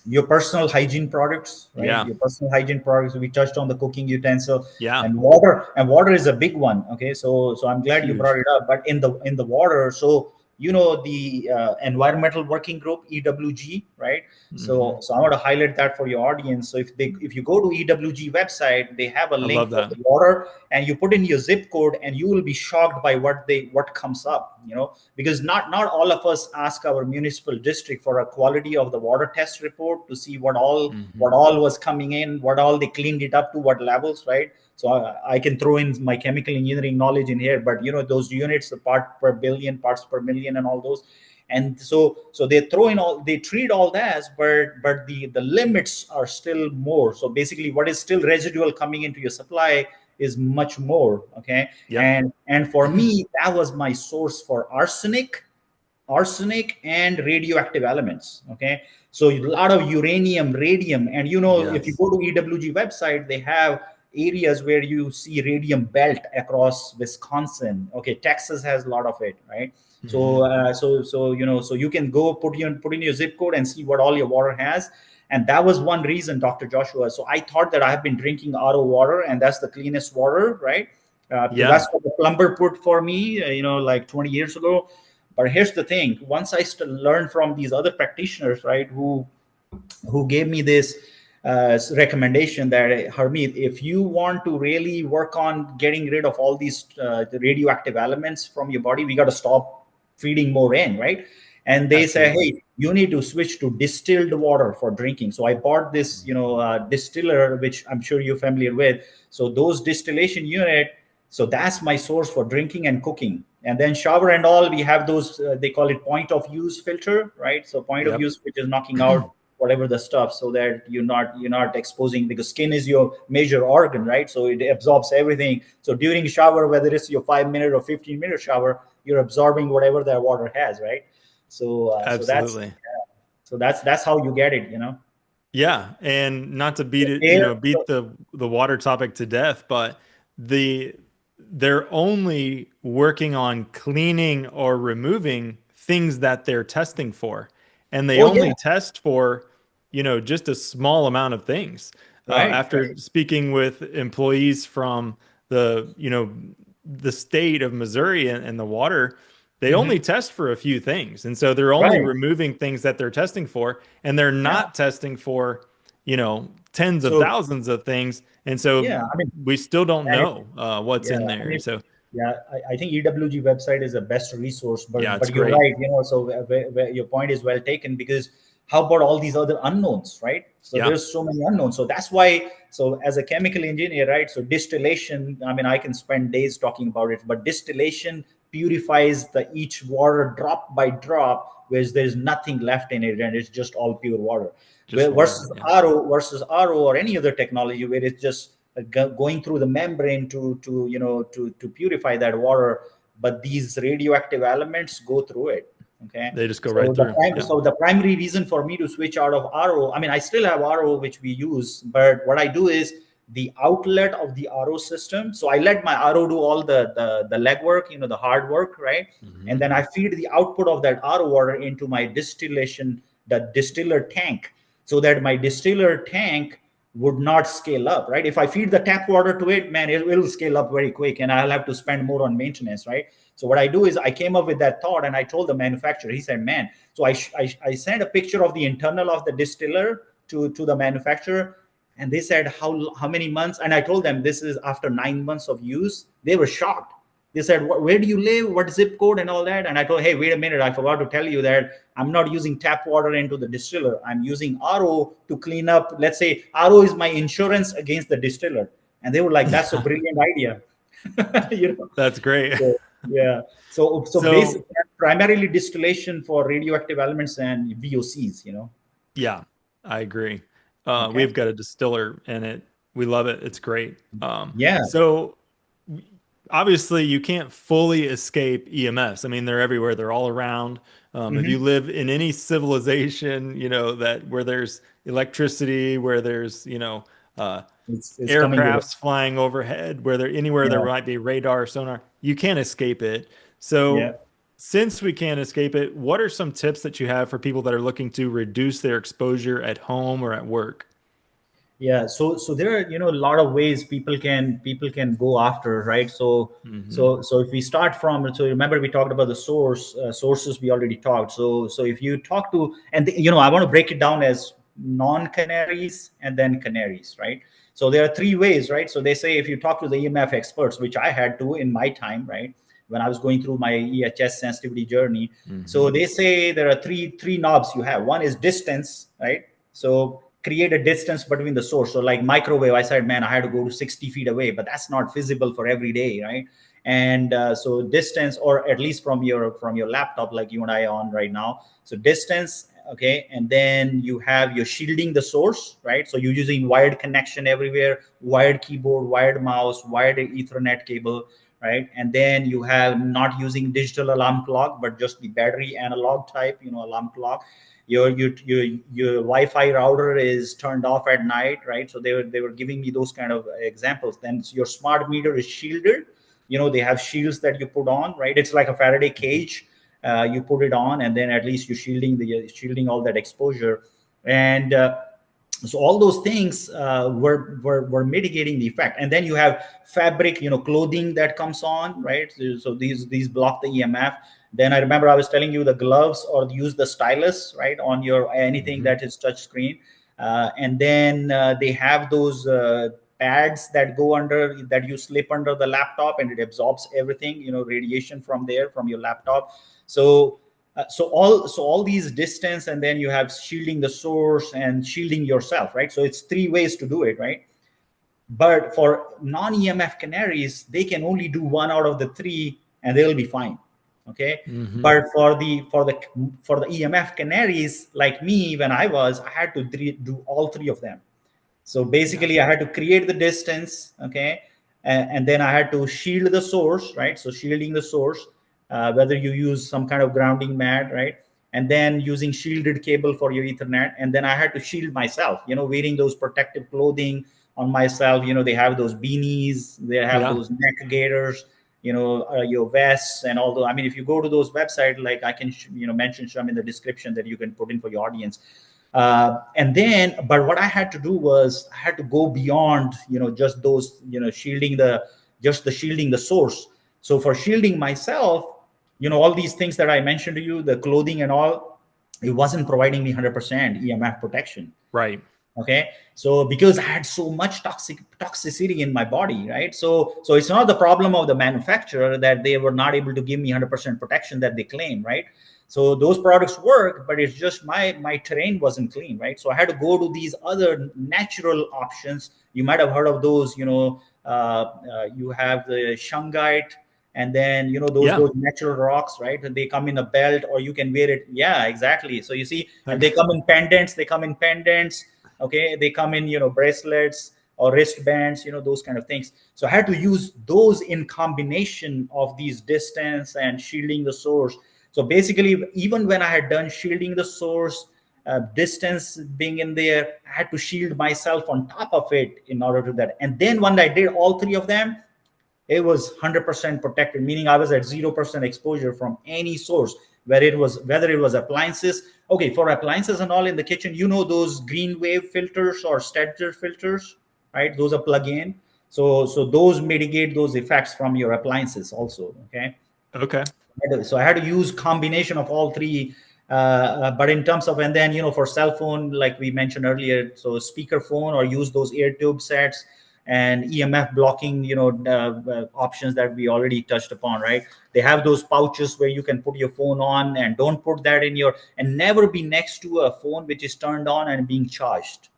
[SPEAKER 2] your personal hygiene products, right?
[SPEAKER 1] yeah,
[SPEAKER 2] Your personal hygiene products. We touched on the cooking utensil
[SPEAKER 1] yeah,
[SPEAKER 2] and water is a big one. Okay, so I'm
[SPEAKER 1] it's
[SPEAKER 2] glad you brought
[SPEAKER 1] huge.
[SPEAKER 2] it up. But in the water, so the environmental working group EWG, right?
[SPEAKER 1] Hmm.
[SPEAKER 2] So I want to highlight that for your audience. So if you go to EWG website, they have a
[SPEAKER 1] I
[SPEAKER 2] link
[SPEAKER 1] love
[SPEAKER 2] for
[SPEAKER 1] that.
[SPEAKER 2] the water, and you put in your zip code, and you will be shocked by what comes up. Because not all of us ask our municipal district for a quality of the water test report to see
[SPEAKER 1] Hmm.
[SPEAKER 2] what all was coming in, what all they cleaned it up to, what levels, right? So I can throw in my chemical engineering knowledge in here, but those units, the part per billion, parts per million, and all those. And so they throw in all, they treat all that, but the limits are still more. So basically what is still residual coming into your supply is much more. Okay.
[SPEAKER 1] Yep.
[SPEAKER 2] And for me, that was my source for arsenic and radioactive elements. Okay, so a lot of uranium, radium, and if you
[SPEAKER 1] Yes.
[SPEAKER 2] go to EWG website, they have areas where you see radium belt across Wisconsin. Okay, Texas has a lot of it, right?
[SPEAKER 1] Hmm.
[SPEAKER 2] So you can go put in your zip code and see what all your water has. And that was one reason, Dr. Joshua. So I thought that I have been drinking RO water, and that's the cleanest water, right? Because
[SPEAKER 1] Yeah.
[SPEAKER 2] that's what the plumber put for me, like 20 years ago. But here's the thing: once I learned from these other practitioners, right, who gave me this recommendation that, Harmeet, if you want to really work on getting rid of all these the radioactive elements from your body, we got to stop feeding more in, right? And they say,
[SPEAKER 1] Absolutely.
[SPEAKER 2] hey, you need to switch to distilled water for drinking. So I bought this, distiller, which I'm sure you're familiar with. So those distillation unit, so that's my source for drinking and cooking. And then shower and all, we have those, they call it point of use filter, right? So point of
[SPEAKER 1] Yep.
[SPEAKER 2] use, which is knocking out whatever the stuff, so that you're not exposing, because skin is your major organ, right? So it absorbs everything. So during shower, whether it's your 5 minute or 15-minute shower, you're absorbing whatever that water has, right? So that's
[SPEAKER 1] Absolutely.
[SPEAKER 2] that's how you get it.
[SPEAKER 1] Yeah, and not to beat
[SPEAKER 2] So
[SPEAKER 1] it,
[SPEAKER 2] air,
[SPEAKER 1] beat the water topic to death, but the they're only working on cleaning or removing things that they're testing for, and they
[SPEAKER 2] oh yeah,
[SPEAKER 1] only test for, just a small amount of things.
[SPEAKER 2] right,
[SPEAKER 1] After
[SPEAKER 2] right.
[SPEAKER 1] speaking with employees from the state of Missouri and the water, they only
[SPEAKER 2] Hmm.
[SPEAKER 1] test for a few things. And so they're only
[SPEAKER 2] Right,
[SPEAKER 1] removing things that they're testing for, and they're
[SPEAKER 2] yeah.
[SPEAKER 1] not testing for, tens of
[SPEAKER 2] So
[SPEAKER 1] thousands of things. And so
[SPEAKER 2] yeah, I mean,
[SPEAKER 1] we still don't
[SPEAKER 2] and
[SPEAKER 1] know what's
[SPEAKER 2] yeah,
[SPEAKER 1] in
[SPEAKER 2] I
[SPEAKER 1] there.
[SPEAKER 2] mean,
[SPEAKER 1] And so,
[SPEAKER 2] yeah, I think EWG website is the best resource,
[SPEAKER 1] yeah, it's
[SPEAKER 2] but you're
[SPEAKER 1] great.
[SPEAKER 2] right, so your point is well taken, because how about all these other unknowns, right? So
[SPEAKER 1] Yeah,
[SPEAKER 2] there's so many unknowns. So that's why, so as a chemical engineer, right? So distillation, I mean, I can spend days talking about it, but distillation purifies the each water drop by drop, whereas there's nothing left in it, and it's just all pure water.
[SPEAKER 1] just water.
[SPEAKER 2] Versus
[SPEAKER 1] Yeah,
[SPEAKER 2] RO or any other technology where it's just going through the membrane to purify that water, but these radioactive elements go through it. Okay,
[SPEAKER 1] they just go right through. Yeah,
[SPEAKER 2] so the primary reason for me to switch out of RO, I mean, I still have RO which we use, but what I do is the outlet of the RO system. So I let my RO do all the legwork, the hard work, right? And
[SPEAKER 1] hmm,
[SPEAKER 2] then I feed the output of that RO water into my the distiller tank, so that my distiller tank would not scale up, right? If I feed the tap water to it, man, it will scale up very quick, and I'll have to spend more on maintenance, right? So what I do is I came up with that thought, and I told the manufacturer. He said, "Man," so I sent a picture of the internal of the distiller to the manufacturer, and they said, "How many months?" And I told them this is after 9 months of use. They were shocked. They said, where do you live? What zip code and all that? And I told, hey, wait a minute, I forgot to tell you that I'm not using tap water into the distiller. I'm using RO to clean up. Let's say RO is my insurance against the distiller. And they were like, that's a
[SPEAKER 1] Yeah,
[SPEAKER 2] brilliant idea. you know,
[SPEAKER 1] that's great.
[SPEAKER 2] so, yeah. So
[SPEAKER 1] So,
[SPEAKER 2] basically, primarily distillation for radioactive elements and VOCs. You know.
[SPEAKER 1] yeah, I agree.
[SPEAKER 2] Okay.
[SPEAKER 1] We've got a distiller and we love it. It's great.
[SPEAKER 2] Yeah.
[SPEAKER 1] So obviously you can't fully escape EMFs. I mean, they're everywhere. They're all around. If you
[SPEAKER 2] Hmm.
[SPEAKER 1] live in any civilization, that where there's electricity, where there's,
[SPEAKER 2] It's coming with it.
[SPEAKER 1] aircrafts flying overhead, where there anywhere there
[SPEAKER 2] Yeah.
[SPEAKER 1] might be radar, sonar, you can't escape it.
[SPEAKER 2] Yeah.
[SPEAKER 1] So since we can't escape it, what are some tips that you have for people that are looking to reduce their exposure at home or at work?
[SPEAKER 2] Yeah. So there are, a lot of ways people can go after, right? So
[SPEAKER 1] Hmm.
[SPEAKER 2] so if we start from, so remember we talked about the sources, we already talked. So if you talk to, and I want to break it down as non canaries and then canaries, right? So there are three ways, right? So they say if you talk to the EMF experts, which I had to in my time, right, when I was going through my EHS sensitivity journey. So
[SPEAKER 1] Hmm.
[SPEAKER 2] they say there are three knobs you have. One is distance, right? So create a distance between the source. So like microwave, I said, man, I had to go to 60 feet away, but that's not feasible for every day, right? And so distance, or at least from your laptop, like you and I are on right now. So distance, okay, and then you have your shielding the source, right? So you're using wired connection everywhere, wired keyboard, wired mouse, wired Ethernet cable, right? And then you have not using digital alarm clock, but just the battery analog type, alarm clock. Your Wi-Fi router is turned off at night, right? So they were giving me those kind of examples. Then your smart meter is shielded. They have shields that you put on, right? It's like a Faraday cage. You put it on, and then at least you're shielding all that exposure. And so all those things were mitigating the effect. And then you have fabric, clothing that comes on, right? So these block the EMF. Then I remember I was telling you the gloves, or use the stylus, right, on your anything
[SPEAKER 1] Hmm.
[SPEAKER 2] that is touch screen. And then they have those pads that go under, that you slip under the laptop, and it absorbs everything, radiation from there, from your laptop. So so all these distance, and then you have shielding the source and shielding yourself, right? So it's three ways to do it, right? But for non-EMF canaries, they can only do one out of the three, and they'll be fine. Okay.
[SPEAKER 1] Hmm.
[SPEAKER 2] But for the EMF canaries, like me, when I had to do all three of them. So
[SPEAKER 1] Yeah.
[SPEAKER 2] basically, I had to create the distance, okay, and then I had to shield the source, right? So shielding the source, whether you use some kind of grounding mat, right, and then using shielded cable for your Ethernet, and then I had to shield myself, wearing those protective clothing on myself. They have those beanies, they have
[SPEAKER 1] Yeah.
[SPEAKER 2] those neck gaiters, your vests, and although I mean, if you go to those websites, like I can mention some in the description that you can put in for your audience. And then, but what I had to do was I had to go beyond, just those, shielding the source. So for shielding myself, all these things that I mentioned to you, the clothing and all, it wasn't providing me 100% EMF protection.
[SPEAKER 1] Right.
[SPEAKER 2] Okay. So because I had so much toxicity in my body, right? So it's not the problem of the manufacturer that they were not able to give me 100% protection that they claim, right? So those products work, but it's just my terrain wasn't clean, right? So I had to go to these other natural options. You might have heard of those. You have the shungite, and then those
[SPEAKER 1] Yeah.
[SPEAKER 2] those natural rocks, right? And they come in a belt, or you can wear it. Yeah, exactly. So you see, and
[SPEAKER 1] Okay.
[SPEAKER 2] they come in pendants. Okay, they come in bracelets or wristbands, those kind of things. So I had to use those in combination of these distance and shielding the source. So basically, even when I had done shielding the source, distance being in there, I had to shield myself on top of it in order to that. And then when I did all three of them, it was 100% protected, meaning I was at 0% exposure from any source, whether it was appliances. Okay, for appliances and all in the kitchen, those green wave filters or Steger filters, right? Those are plug in. So those mitigate those effects from your appliances also. Okay.
[SPEAKER 1] Okay.
[SPEAKER 2] So I had to use combination of all three. But in terms of, and then for cell phone, like we mentioned earlier, so speaker phone, or use those ear tube sets. and EMF blocking, options that we already touched upon, right? They have those pouches where you can put your phone on, and don't put that in your, and never be next to a phone which is turned on and being charged.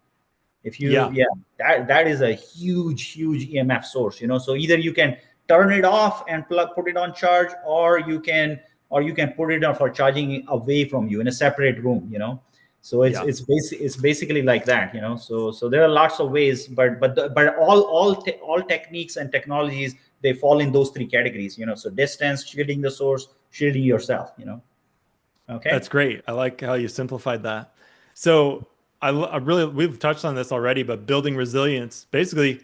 [SPEAKER 2] If you,
[SPEAKER 1] Yeah.
[SPEAKER 2] yeah, that is a huge EMF source, so either you can turn it off and put it on charge, or you can put it on for charging away from you in a separate room, so it's
[SPEAKER 1] Yeah.
[SPEAKER 2] it's basic it's basically like that, so there are lots of ways, but all techniques and technologies, they fall in those three categories, so distance, shielding the source, shielding yourself, okay.
[SPEAKER 1] That's great. I like how you simplified that. So I really, we've touched on this already, but building resilience, basically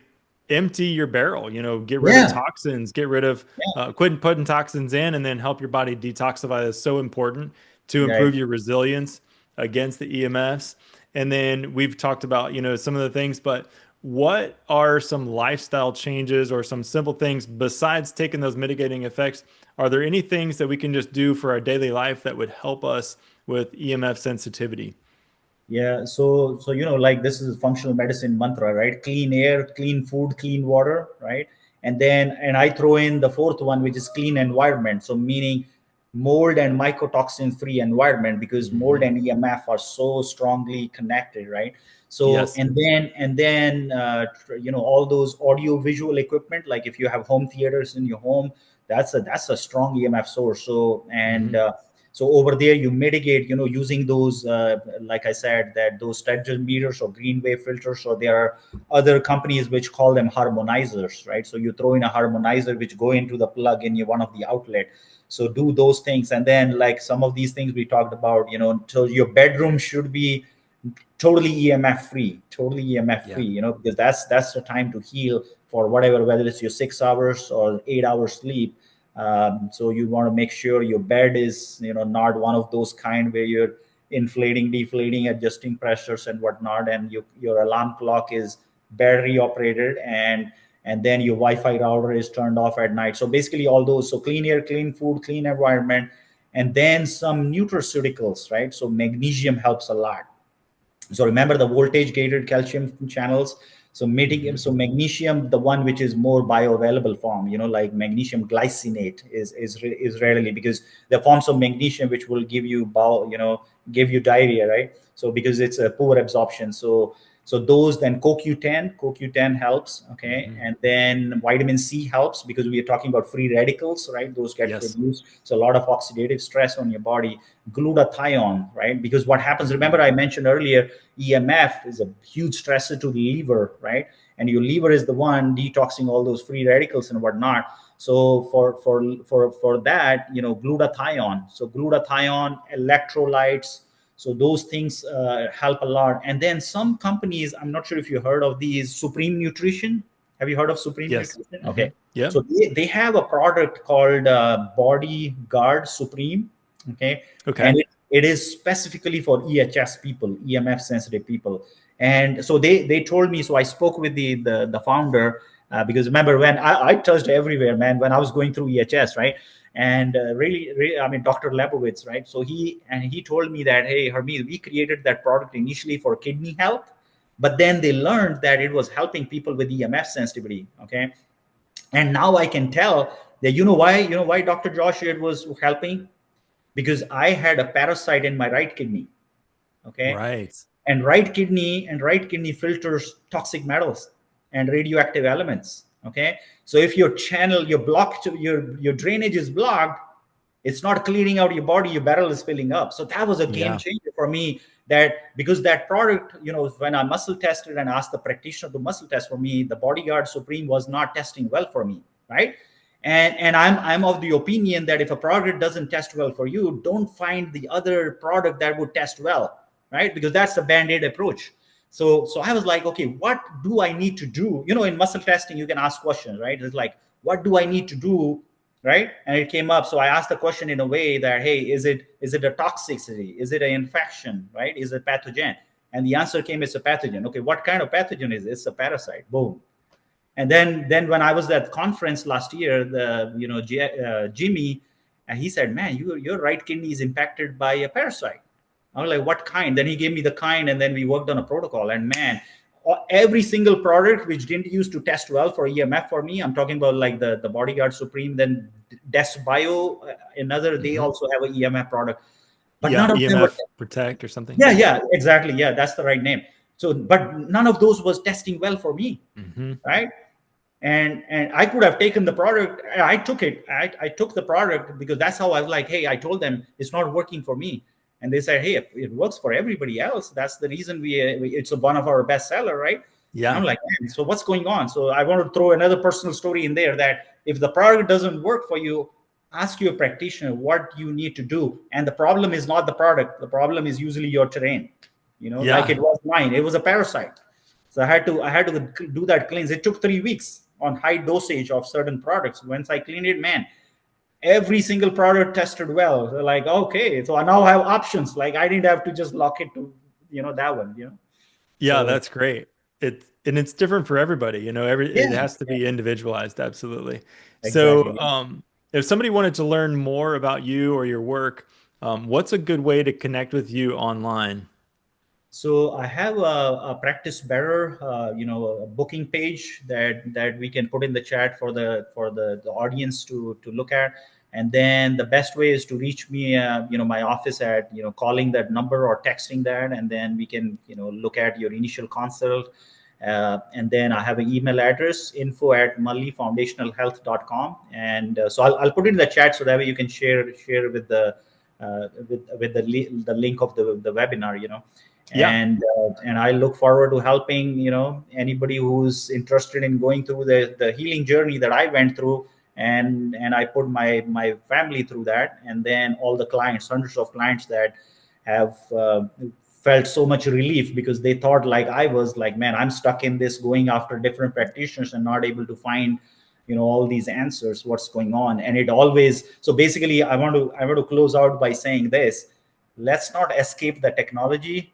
[SPEAKER 1] empty your barrel, get rid of
[SPEAKER 2] Yeah,
[SPEAKER 1] toxins, get rid of,
[SPEAKER 2] yeah,
[SPEAKER 1] quit putting toxins in and then help your body detoxify. That's so important to
[SPEAKER 2] right.
[SPEAKER 1] improve your resilience against the EMFs. And then we've talked about, some of the things, but what are some lifestyle changes or some simple things besides taking those mitigating effects? Are there any things that we can just do for our daily life that would help us with EMF sensitivity?
[SPEAKER 2] Yeah, so like this is functional medicine mantra, right? Clean air, clean food, clean water, right? And I throw in the fourth one, which is clean environment. So meaning mold and mycotoxin free environment, because mold
[SPEAKER 1] Hmm.
[SPEAKER 2] and EMF are so strongly connected, right? So
[SPEAKER 1] Yes.
[SPEAKER 2] and then all those audio visual equipment, like if you have home theaters in your home, that's a strong EMF source.
[SPEAKER 1] Hmm.
[SPEAKER 2] So over there you mitigate, using those, like I said, that those Sturgeon meters or green wave filters, or there are other companies which call them harmonizers, right? So you throw in a harmonizer which go into the plug in one of the outlet. So do those things, and then like some of these things we talked about, so your bedroom should be totally EMF free, totally EMF free,
[SPEAKER 1] Yeah.
[SPEAKER 2] because that's the time to heal for whatever, whether it's your 6 hours or 8 hours sleep. So you want to make sure your bed is, not one of those kind where you're inflating, deflating, adjusting pressures and whatnot, and your alarm clock is battery operated, and then your Wi-Fi router is turned off at night. So basically all those, so clean air, clean food, clean environment, and then some nutraceuticals, right? So magnesium helps a lot. So remember the voltage gated calcium channels. So
[SPEAKER 1] Hmm.
[SPEAKER 2] so magnesium, the one which is more bioavailable form, like magnesium glycinate is readily, because the forms of magnesium which will give you bowel, give you diarrhea, right? So because it's a poor absorption. So those, then CoQ10 helps, okay,
[SPEAKER 1] Hmm.
[SPEAKER 2] and then vitamin C helps, because we are talking about free radicals, right? Those get
[SPEAKER 1] Yes.
[SPEAKER 2] produced, so a lot of oxidative stress on your body. Glutathione, right? Because what happens,
[SPEAKER 1] Hmm.
[SPEAKER 2] remember I mentioned earlier, EMF is a huge stressor to the liver, right? And your liver is the one detoxing all those free radicals and whatnot. So for that, glutathione. So glutathione, electrolytes. So those things help a lot. And then some companies, I'm not sure if you heard of these, Supreme Nutrition. Have you heard of Supreme
[SPEAKER 1] Yes.
[SPEAKER 2] Nutrition?
[SPEAKER 1] Hmm.
[SPEAKER 2] Okay.
[SPEAKER 1] Yep.
[SPEAKER 2] So they have a product called Body Guard Supreme. Okay.
[SPEAKER 1] Okay.
[SPEAKER 2] And it is specifically for EHS people, EMF sensitive people. And so they told me, so I spoke with the founder, because remember when I touched everywhere, man, when I was going through EHS, right? And really, I mean, Dr. Lebowitz, right? So he told me that, hey, Harmeet, we created that product initially for kidney health, but then they learned that it was helping people with EMF sensitivity. Okay. And now I can tell that, why Dr. Josh, it was helping, because I had a parasite in my right kidney. Okay.
[SPEAKER 1] Right.
[SPEAKER 2] And right kidney filters toxic metals and radioactive elements. Okay. So if your channel, your blocked, your drainage is blocked, it's not cleaning out your body, your barrel is filling up. So that was a game
[SPEAKER 1] Yeah.
[SPEAKER 2] changer for me, that because that product, when I muscle tested and asked the practitioner to muscle test for me, the Bodyguard Supreme was not testing well for me, right? And I'm of the opinion that if a product doesn't test well for you, don't find the other product that would test well, right? Because that's the band-aid approach. So I was like, okay, what do I need to do? In muscle testing, you can ask questions, right? It's like, what do I need to do, right? And it came up. So I asked the question in a way that, hey, is it a toxicity? Is it an infection, right? Is it pathogen? And the answer came, it's a pathogen. Okay, what kind of pathogen is it? It's a parasite. Boom. And then when I was at conference last year, Jimmy, and he said, man, your right kidney is impacted by a parasite. I was like, what kind? Then he gave me the kind, and then we worked on a protocol. And man, every single product which didn't used to test well for EMF for me. I'm talking about like the Bodyguard Supreme, then Desk Bio, another, they
[SPEAKER 1] Hmm.
[SPEAKER 2] also have an EMF product, but
[SPEAKER 1] Yeah,
[SPEAKER 2] none of them were.
[SPEAKER 1] EMF Protect or something.
[SPEAKER 2] Yeah,
[SPEAKER 1] Yeah.
[SPEAKER 2] yeah, exactly. Yeah, that's the right name. So, but none of those was testing well for me,
[SPEAKER 1] Hmm.
[SPEAKER 2] right? And I could have taken the product. I took it. I took the product because that's how I was like, hey, I told them it's not working for me, and they said, hey, it works for everybody else. That's the reason it's one of our best seller, right? And I'm
[SPEAKER 1] Yeah.
[SPEAKER 2] like, man, so what's going on? So I want to throw another personal story in there that if the product doesn't work for you, ask your practitioner what you need to do. And the problem is not the product. The problem is usually your terrain. Like
[SPEAKER 1] Yeah.
[SPEAKER 2] it was mine. It was a parasite. So I had to do that cleanse. It took 3 weeks on high dosage of certain products. Once I cleaned it, man, every single product tested well. So like, okay, so I now have options. Like I didn't have to just lock it to, that one.
[SPEAKER 1] Yeah,
[SPEAKER 2] So
[SPEAKER 1] that's great. It's different for everybody,
[SPEAKER 2] yeah,
[SPEAKER 1] it has to be individualized, absolutely. So,
[SPEAKER 2] exactly.
[SPEAKER 1] if somebody wanted to learn more about you or your work, what's a good way to connect with you online?
[SPEAKER 2] So I have a practice better, a booking page that we can put in the chat for the audience to look at. And then the best way is to reach me, my office at calling that number or texting that, and then we can look at your initial consult. And then I have an email address, info@mullyfoundationalhealth.com, and so I'll put it in the chat so that way you can share with the link of the webinar.
[SPEAKER 1] Yeah.
[SPEAKER 2] And I look forward to helping anybody who's interested in going through the healing journey that I went through, and I put my family through that, and then all the clients, hundreds of clients that have felt so much relief because they thought like I was like, man, I'm stuck in this going after different practitioners and not able to find all these answers, what's going on. And it always, so basically I want to close out by saying this: let's not escape the technology,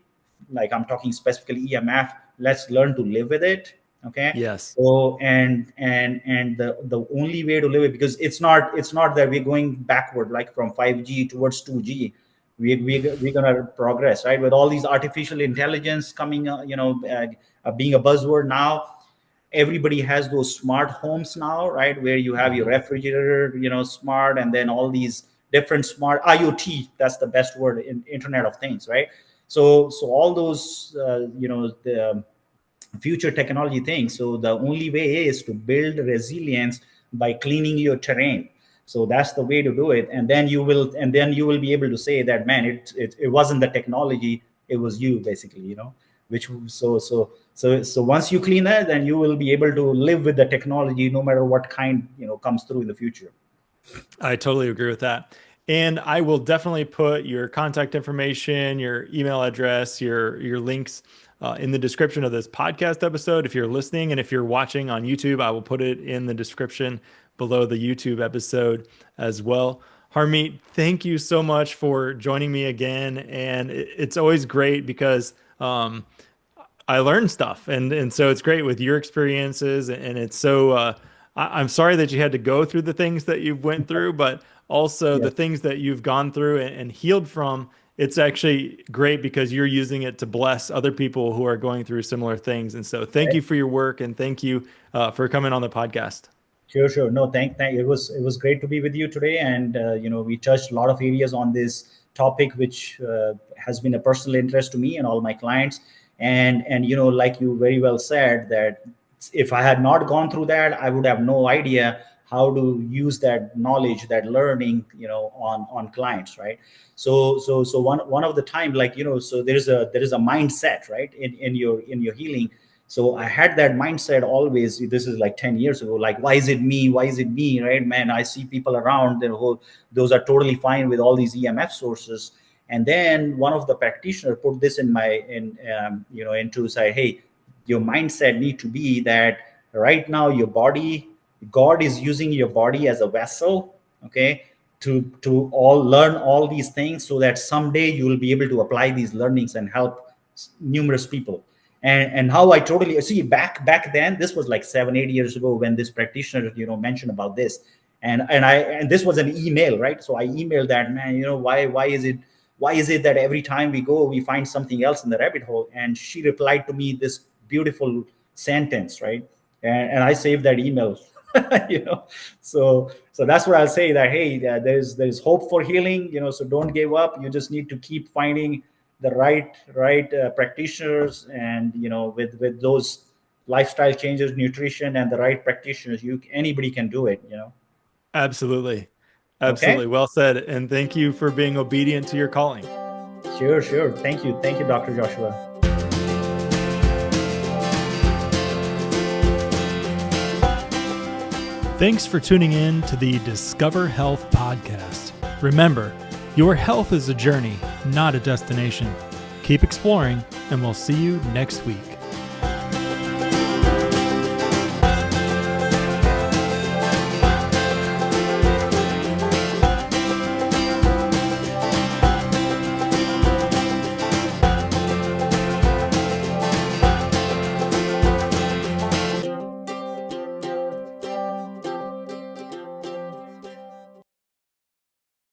[SPEAKER 2] like I'm talking specifically EMF. Let's learn to live with it. Okay.
[SPEAKER 1] Yes.
[SPEAKER 2] So and the only way to live it, because it's not that we're going backward like from 5G towards 2G. We're gonna progress, right, with all these artificial intelligence coming, being a buzzword now. Everybody has those smart homes now, right, where you have your
[SPEAKER 1] Hmm.
[SPEAKER 2] refrigerator, smart, and then all these different smart IoT. That's the best word, in Internet of Things, right? So all those, the future technology things. So the only way is to build resilience by cleaning your terrain. So that's the way to do it, and then you will be able to say that, man, it wasn't the technology, it was you, basically, which so once you clean that, then you will be able to live with the technology no matter what kind comes through in the future.
[SPEAKER 1] I totally agree with that. And I will definitely put your contact information, your email address, your links in the description of this podcast episode. If you're listening and if you're watching on YouTube, I will put it in the description below the YouTube episode as well. Harmeet, thank you so much for joining me again. And it's always great because I learned stuff, and so it's great with your experiences, and it's so. I'm sorry that you had to go through the things that you've went through, but also
[SPEAKER 2] Yeah.
[SPEAKER 1] the things that you've gone through and healed from. It's actually great because you're using it to bless other people who are going through similar things. And so, thank you for your work, and thank you for coming on the podcast.
[SPEAKER 2] Sure, sure. No, thank. It was great to be with you today, and we touched a lot of areas on this topic, which has been a personal interest to me and all my clients. And like you very well said, that if I had not gone through that, I would have no idea how to use that knowledge, that learning, on clients, right? So one of the time, like so there is a mindset, right, in your healing. So I had that mindset always. This is like 10 years ago, like, why is it me, why is it me, right, man? I see people around who, those are totally fine with all these EMF sources. And then one of the practitioners put this into say, hey, your mindset need to be that right now your body, God is using your body as a vessel, okay, to all learn all these things, so that someday you will be able to apply these learnings and help numerous people. And how I totally see, back then, this was like 7-8 years ago when this practitioner mentioned about this. And this was an email, right? So I emailed that, man, why is it that every time we go we find something else in the rabbit hole? And she replied to me this beautiful sentence, right? And I saved that email. you know, so that's what I'll say, that hey, there's hope for healing. So don't give up. You just need to keep finding the right practitioners, and with those lifestyle changes, nutrition, and the right practitioners, anybody can do it.
[SPEAKER 1] Absolutely. Absolutely.
[SPEAKER 2] Okay.
[SPEAKER 1] Well said. And thank you for being obedient to your calling.
[SPEAKER 2] Sure. Thank you, Dr. Joshua.
[SPEAKER 1] Thanks for tuning in to the Discover Health podcast. Remember, your health is a journey, not a destination. Keep exploring, and we'll see you next week.